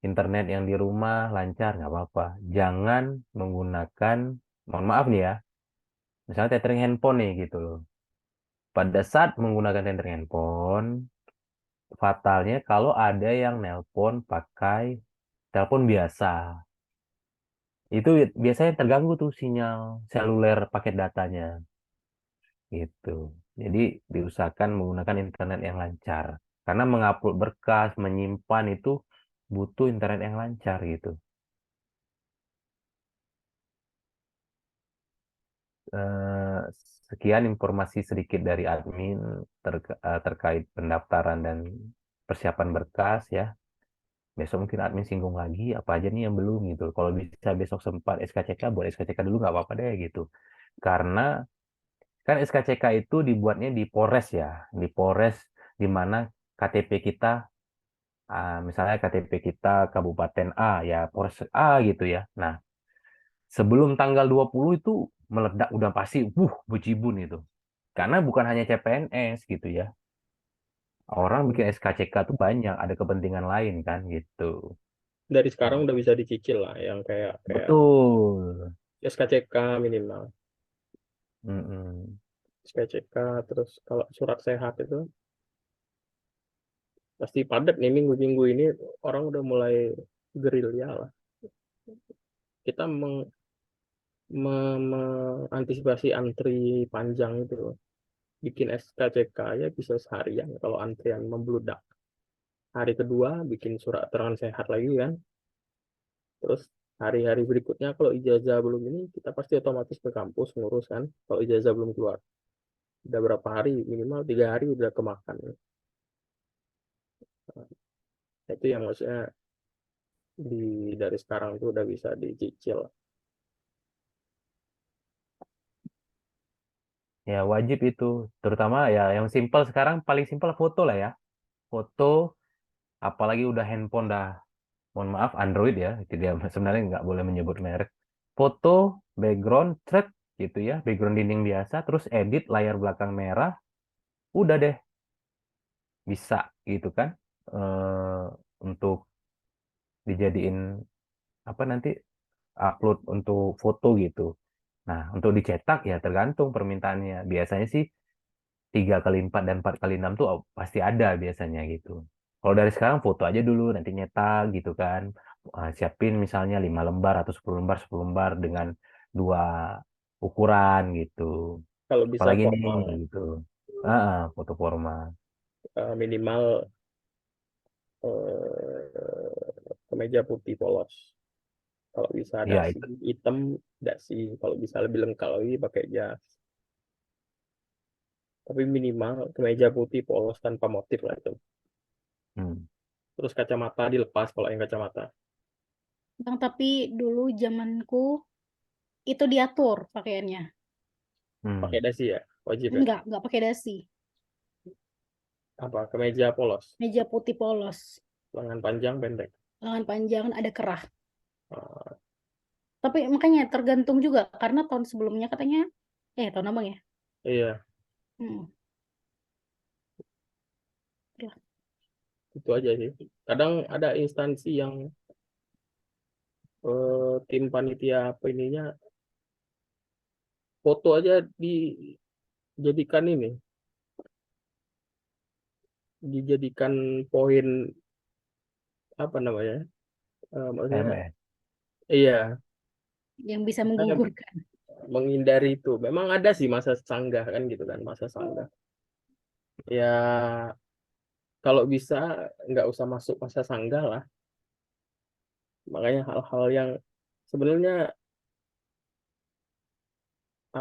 Speaker 4: internet yang di rumah lancar nggak apa-apa. Jangan menggunakan, mohon maaf nih ya, misalnya tethering handphone nih gitu loh. Pada saat menggunakan tethering handphone, fatalnya kalau ada yang nelpon pakai telepon biasa, itu biasanya terganggu tuh sinyal seluler paket datanya gitu. Jadi diusahakan menggunakan internet yang lancar. Karena mengupload berkas, menyimpan itu butuh internet yang lancar gitu. Eh, sekian informasi sedikit dari admin terkait pendaftaran dan persiapan berkas ya. Besok mungkin admin singgung lagi apa aja nih yang belum gitu. Kalau bisa besok sempat SKCK, buat SKCK dulu nggak apa-apa deh gitu. Karena kan SKCK itu dibuatnya di Polres ya, di Polres di mana KTP kita, misalnya KTP kita Kabupaten A ya, Polres A gitu ya. Nah, sebelum tanggal 20 itu meledak udah pasti, bejibun itu. Karena bukan hanya CPNS gitu ya. Orang bikin SKCK tuh banyak, ada kepentingan lain kan gitu.
Speaker 3: Dari sekarang
Speaker 4: Nah,
Speaker 3: udah bisa dicicil lah yang kayak kayak
Speaker 4: betul.
Speaker 3: SKCK minimal.
Speaker 4: Mm-mm.
Speaker 3: SKCK terus kalau surat sehat itu pasti padat nih minggu-minggu ini, orang udah mulai gerilya lah. Kita mengantisipasi antri panjang itu loh. Bikin SKCK ya bisa seharian kalau antrian membludak. Hari kedua bikin surat keterangan sehat lagi kan. Terus hari-hari berikutnya kalau ijazah belum ini, kita pasti otomatis ke kampus ngurus kan. Kalau ijazah belum keluar, udah berapa hari, minimal 3 hari udah kemakan. Nah, itu yang maksudnya dari sekarang itu udah bisa dicicil.
Speaker 4: Ya wajib itu, terutama ya yang simpel sekarang paling simpel foto lah ya. Foto, apalagi udah handphone dah, mohon maaf Android ya, itu dia sebenarnya nggak boleh menyebut merek. Foto, background, thread gitu ya, background dinding biasa, terus edit layar belakang merah, udah deh bisa gitu kan. eh untuk dijadiin apa nanti upload untuk foto gitu. Nah, untuk dicetak ya tergantung permintaannya. Biasanya sih 3x4 dan 4x6 tuh pasti ada biasanya gitu. Kalau dari sekarang foto aja dulu, nanti nyetak gitu kan. Siapin misalnya 5 lembar atau 10 lembar, 10 lembar dengan dua ukuran gitu.
Speaker 3: Kalau bisa
Speaker 4: Apalagi nih
Speaker 3: formal,
Speaker 4: gitu. Foto formal.
Speaker 3: minimal kemeja putih polos. Kalau bisa
Speaker 4: Ya
Speaker 3: dasi
Speaker 4: itu.
Speaker 3: hitam, dasi. Kalau bisa lebih lengkap lagi pakai jas. Tapi minimal kemeja putih polos tanpa motif lah itu.
Speaker 4: Hmm.
Speaker 3: Terus kacamata dilepas kalau yang kacamata.
Speaker 1: Bang, tapi dulu zamanku itu diatur pakaiannya.
Speaker 3: Pakai
Speaker 4: Hmm.
Speaker 3: dasi ya, wajib ya.
Speaker 1: Enggak pakai dasi.
Speaker 3: Apa kemeja polos,
Speaker 1: Meja putih polos,
Speaker 3: lengan panjang pendek.
Speaker 1: lengan panjang ada kerah.
Speaker 3: Ah,
Speaker 1: Tapi makanya tergantung juga karena tahun sebelumnya katanya, tahun abang ya.
Speaker 3: iya,
Speaker 1: Hmm. Lah.
Speaker 3: itu aja sih. Kadang ada instansi yang tim panitia apa ininya foto aja dijadikan ini, dijadikan poin apa namanya? Maksudnya
Speaker 4: MS.
Speaker 3: iya,
Speaker 1: Yang bisa
Speaker 3: makanya
Speaker 1: menggugurkan.
Speaker 3: menghindari itu. Memang ada sih masa sanggah kan gitu kan, masa sanggah. Ya kalau bisa nggak usah masuk masa sanggah lah. Makanya hal-hal yang sebenarnya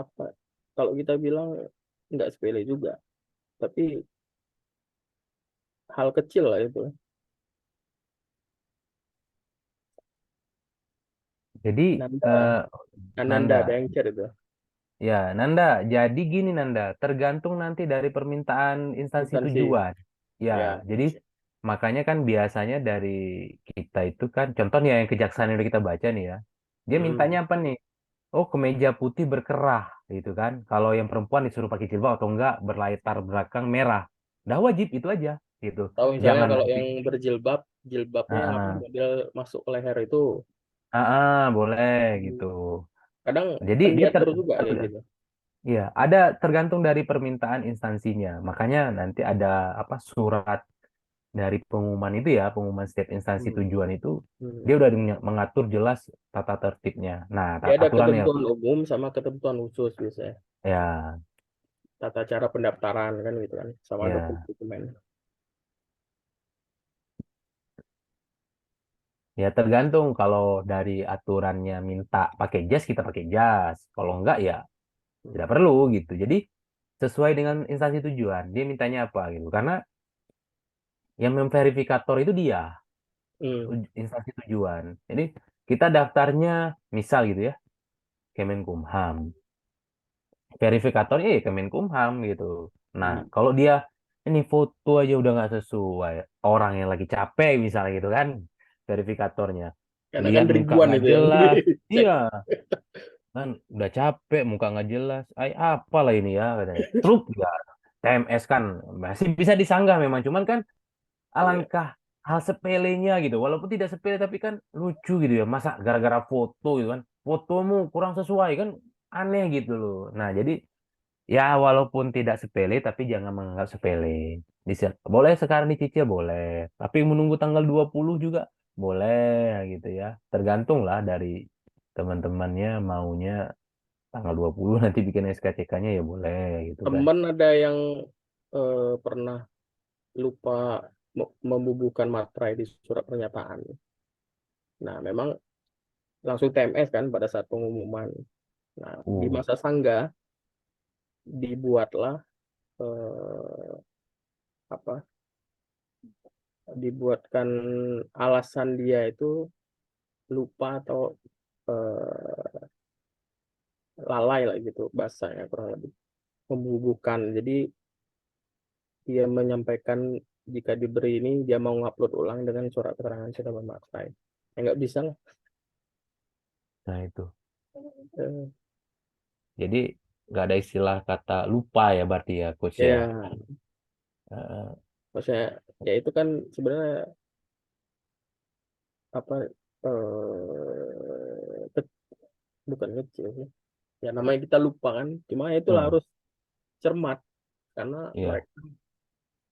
Speaker 3: apa? Kalau kita bilang nggak sepele juga, tapi hal kecil lah itu.
Speaker 4: Jadi
Speaker 3: Nanda,
Speaker 4: eh,
Speaker 3: Ananda
Speaker 4: Nanda,
Speaker 3: ada yang share itu.
Speaker 4: ya, Nanda, jadi gini Nanda, tergantung nanti dari permintaan instansi
Speaker 3: Instansi,
Speaker 4: tujuan. Ya,
Speaker 3: ya.
Speaker 4: jadi makanya kan biasanya dari kita itu kan, contohnya yang kejaksaan yang udah kita baca nih ya, dia mintanya
Speaker 3: Hmm.
Speaker 4: apa nih? Oh, kemeja putih berkerah, gitu kan. Kalau yang perempuan disuruh pakai jilbab atau enggak berlatar belakang merah. Udah wajib itu aja, gitu.
Speaker 3: Tahu misalnya
Speaker 4: Jangan
Speaker 3: kalau
Speaker 4: nanti,
Speaker 3: yang berjilbab, jilbabnya apa
Speaker 4: ah,
Speaker 3: model masuk ke leher itu.
Speaker 4: boleh gitu.
Speaker 3: Kadang
Speaker 4: Jadi
Speaker 3: kan
Speaker 4: dia
Speaker 3: diatur juga kayak gitu.
Speaker 4: Iya, ada tergantung dari permintaan instansinya. Makanya nanti ada apa surat dari pengumuman itu ya, pengumuman setiap instansi
Speaker 3: Hmm.
Speaker 4: tujuan itu
Speaker 3: Hmm.
Speaker 4: dia udah mengatur jelas tata tertibnya. Nah,
Speaker 3: Dia ada
Speaker 4: aturannya
Speaker 3: ketentuan umum sama ketentuan khusus biasanya.
Speaker 4: ya,
Speaker 3: Tata cara pendaftaran kan gitu kan, sama
Speaker 4: ya,
Speaker 3: dokumen.
Speaker 4: ya tergantung kalau dari aturannya minta pakai jas kita pakai jas. Kalau enggak ya Tidak perlu gitu. Jadi sesuai dengan instansi tujuan, dia mintanya apa gitu. Karena yang memverifikator itu dia,
Speaker 3: Hmm.
Speaker 4: instansi tujuan. Jadi kita daftarnya misal gitu ya, Kemenkumham. Verifikatornya ya Kemenkumham gitu. Nah,
Speaker 3: Hmm.
Speaker 4: kalau dia ini foto aja udah nggak sesuai, orang yang lagi capek misalnya gitu kan, verifikatornya.
Speaker 3: Karena kan
Speaker 4: Lihat muka
Speaker 3: ribuan
Speaker 4: nggak
Speaker 3: itu yang
Speaker 4: jelas.
Speaker 3: dicek.
Speaker 4: Iya, kan udah capek, muka nggak jelas. Ay, apalah ini ya katanya. Truk ya, TMS kan masih bisa disanggah memang, cuman kan
Speaker 3: Iya.
Speaker 4: alangkah hal sepelenya gitu. Walaupun tidak sepele tapi kan lucu gitu ya. Masa gara-gara foto gitu kan, fotomu kurang sesuai kan aneh gitu loh. Nah, jadi ya walaupun tidak sepele tapi jangan menganggap sepele. Boleh sekarang dicicil boleh, tapi menunggu tanggal 20 juga boleh gitu ya. Tergantung lah dari teman-temannya maunya tanggal 20 nanti bikin SKCK-nya ya boleh gitu kan.
Speaker 3: Temen ada yang pernah lupa membubuhkan materai di surat pernyataan. Nah, memang langsung TMS kan pada saat pengumuman. Nah, di
Speaker 4: Uh,
Speaker 3: masa sanggah dibuatlah eh, apa? Dibuatkan alasan dia itu lupa atau eh, lalai lah gitu bahasanya kurang lebih membubuhkan. Jadi dia menyampaikan jika diberi ini dia mau ngupload ulang dengan surat keterangan sudah memakai. Ya nggak bisa lah.
Speaker 4: nah itu.
Speaker 3: Eh,
Speaker 4: Jadi nggak ada istilah kata lupa ya berarti ya coach ya.
Speaker 3: ya,
Speaker 4: Eh,
Speaker 3: maksudnya ya itu kan sebenarnya apa bukan kecil sih. Ya namanya kita lupa kan. Cuma itulah
Speaker 4: nah,
Speaker 3: harus cermat karena
Speaker 4: iya.
Speaker 3: mereka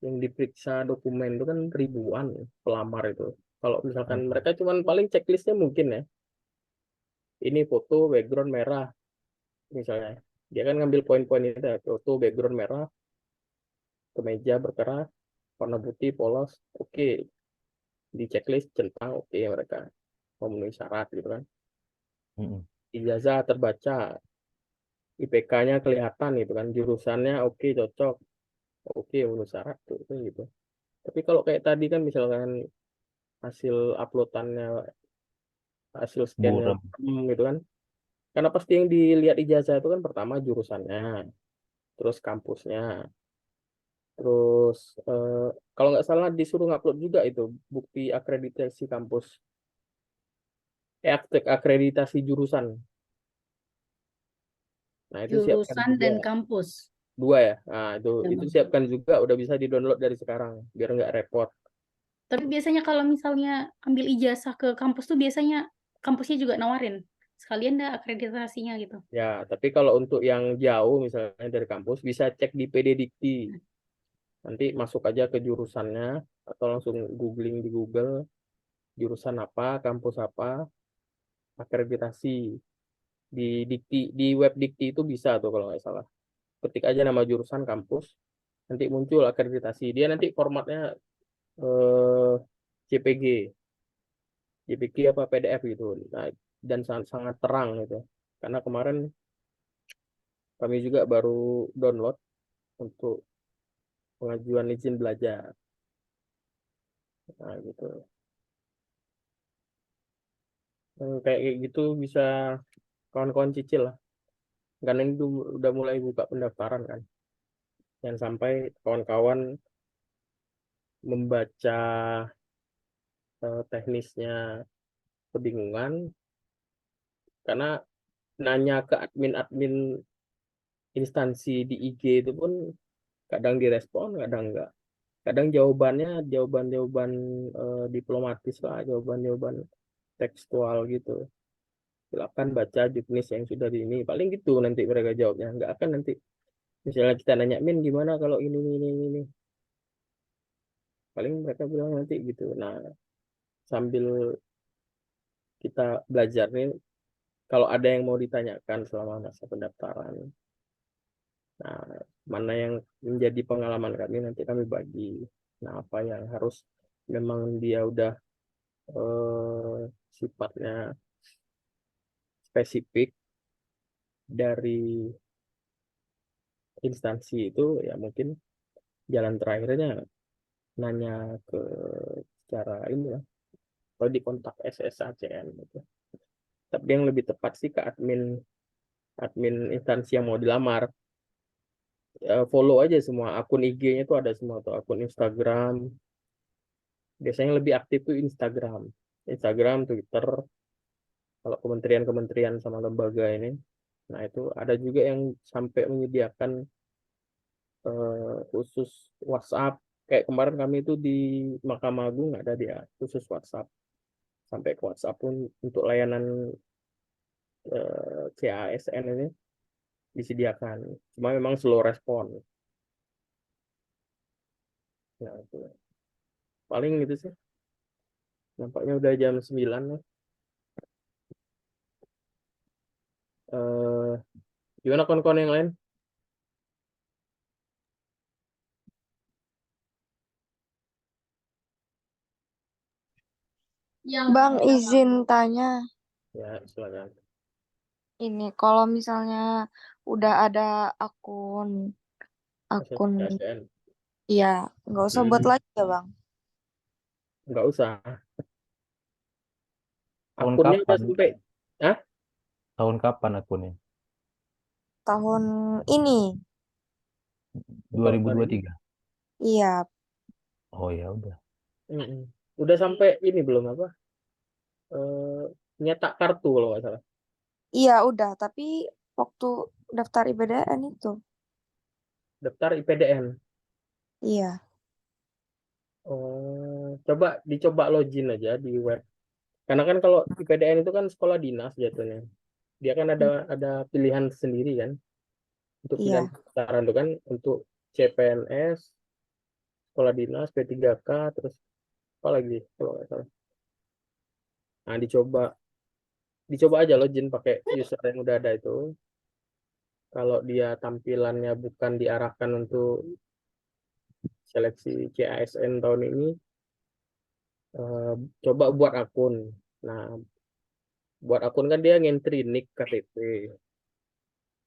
Speaker 3: yang diperiksa dokumen itu kan ribuan pelamar itu. Kalau misalkan
Speaker 4: Mm,
Speaker 3: mereka cuman paling checklistnya mungkin ya, ini foto background merah misalnya. Dia kan ngambil poin-poin itu ya, foto background merah, kemeja berkerah, warna putih, polos, oke. Di checklist centang, oke mereka memenuhi syarat gitu kan.
Speaker 4: mm,
Speaker 3: Ijazah terbaca, IPK-nya kelihatan gitu kan, jurusannya oke cocok, oke memenuhi syarat tuh gitu. Tapi kalau kayak tadi kan misalkan hasil uploadannya, hasil scan-nya
Speaker 4: Buram.
Speaker 3: gitu kan. Karena pasti yang dilihat ijazah itu kan pertama jurusannya, terus kampusnya, terus kalau nggak salah disuruh ngupload juga itu bukti akreditasi kampus, akreditasi jurusan. Nah itu siapkan
Speaker 1: Jurusan
Speaker 3: juga
Speaker 1: dan kampus.
Speaker 3: dua ya. Nah itu
Speaker 1: Ya.
Speaker 3: siapkan juga, udah bisa di-download dari sekarang biar nggak repot.
Speaker 1: Tapi biasanya kalau misalnya ambil ijazah ke kampus tuh biasanya kampusnya juga nawarin. Sekalian dah akreditasinya gitu.
Speaker 3: Ya, tapi kalau untuk yang jauh misalnya dari kampus bisa cek di PD Dikti. Nanti masuk aja ke jurusannya atau langsung googling di Google jurusan apa, kampus apa, akreditasi di web Dikti itu bisa tuh kalau nggak salah. Ketik aja nama jurusan kampus, nanti muncul akreditasi. Dia nanti formatnya eh, JPG, JPG apa PDF gitu. Nah, dan sangat sangat terang gitu. Karena kemarin kami juga baru download untuk pengajuan izin belajar. Nah, gitu. Kayak gitu bisa kawan-kawan cicil lah. Karena ini udah mulai buka pendaftaran kan. Yang sampai kawan-kawan membaca teknisnya kebingungan karena nanya ke admin-admin instansi di IG itu pun kadang direspon, kadang enggak. Kadang jawabannya jawaban-jawaban diplomatis lah, jawaban-jawaban tekstual gitu. Silakan baca juknis yang sudah di ini. Paling gitu nanti mereka jawabnya. Enggak akan nanti misalnya kita nanya Min gimana kalau ini. Paling mereka bilang nanti gitu. Nah, sambil kita belajar nih, kalau ada yang mau ditanyakan selama masa pendaftaran, nah, mana yang menjadi pengalaman kami nanti kami bagi. Nah, apa yang harus memang dia udah eh, sifatnya spesifik dari instansi itu ya mungkin jalan terakhirnya nanya ke secara ini ya, kalau di kontak SSACN gitu. Tapi yang lebih tepat sih ke admin instansi yang mau dilamar. Follow aja semua akun IG-nya tuh ada semua tuh, akun Instagram. Biasanya yang lebih aktif tuh Instagram, Twitter. Kalau kementerian-kementerian sama lembaga ini, nah itu ada juga yang sampai menyediakan khusus WhatsApp. Kayak kemarin kami itu di Mahkamah Agung ada dia khusus WhatsApp. Sampai ke WhatsApp pun untuk layanan CASN ini disediakan. Cuma memang slow respon. Nah, itu. Paling gitu sih. Nampaknya udah jam 9 ya. Eh, Gimana kawan-kawan yang lain?
Speaker 5: Bang, izin tanya.
Speaker 3: Ya, silakan.
Speaker 5: Ini kalau misalnya udah ada akun
Speaker 3: CASN.
Speaker 5: iya, nggak usah buat lagi ya, Bang.
Speaker 3: Nggak usah.
Speaker 4: Tahun
Speaker 3: Akunnya udah
Speaker 4: kapan?
Speaker 3: sampai. Hah?
Speaker 4: Tahun kapan akunnya?
Speaker 5: Tahun ini.
Speaker 4: 2023.
Speaker 5: Iya,
Speaker 4: Oh ya udah.
Speaker 3: Udah sampai ini belum apa? Nyetak kartu kalau nggak salah.
Speaker 5: iya udah, tapi waktu daftar IPDN itu.
Speaker 3: Daftar IPDN.
Speaker 5: Iya.
Speaker 3: Coba dicoba login aja di web. Karena kan kalau IPDN itu kan sekolah dinas jatuhnya. Dia kan ada pilihan sendiri kan. Untuk
Speaker 5: Iya.
Speaker 3: pilihan pendaftaran itu kan untuk CPNS, sekolah dinas, P3K, terus apa lagi kalau nggak salah. Nah, dicoba aja login pakai user yang udah ada itu. Kalau dia tampilannya bukan diarahkan untuk seleksi CASN tahun ini, coba buat akun. Nah, buat akun kan dia ngentri nick KTP.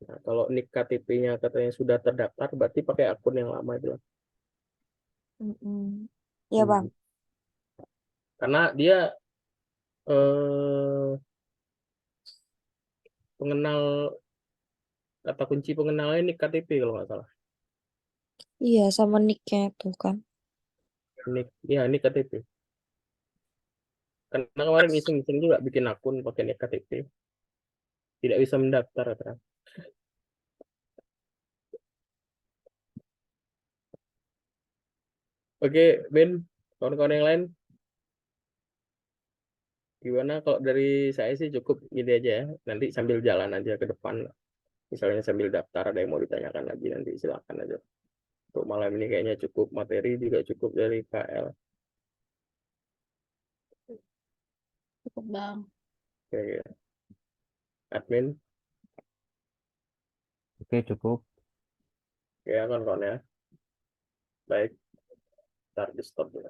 Speaker 3: Nah, kalau nick KTP-nya katanya sudah terdaftar, berarti pakai akun yang lama itu.
Speaker 5: Iya, Bang.
Speaker 3: Karena dia eh, pengenal kata kunci pengenalnya nick KTP kalau nggak salah.
Speaker 5: Iya, sama nick-nya itu kan.
Speaker 3: Nick KTP. Karena kemarin iseng-iseng juga bikin akun pakai nick KTP. Tidak bisa mendaftar ternyata. Oke, Ben, kawan-kawan yang lain, gimana kalau dari saya sih cukup gini aja ya. Nanti sambil jalan aja ke depan. Misalnya sambil daftar ada yang mau ditanyakan lagi nanti silakan aja. Untuk malam ini kayaknya cukup, materi juga cukup dari KL.
Speaker 1: Cukup, Bang.
Speaker 3: Oke, admin,
Speaker 4: Oke, cukup.
Speaker 3: ya kawan-kawan ya. Baik, start di stop dulu.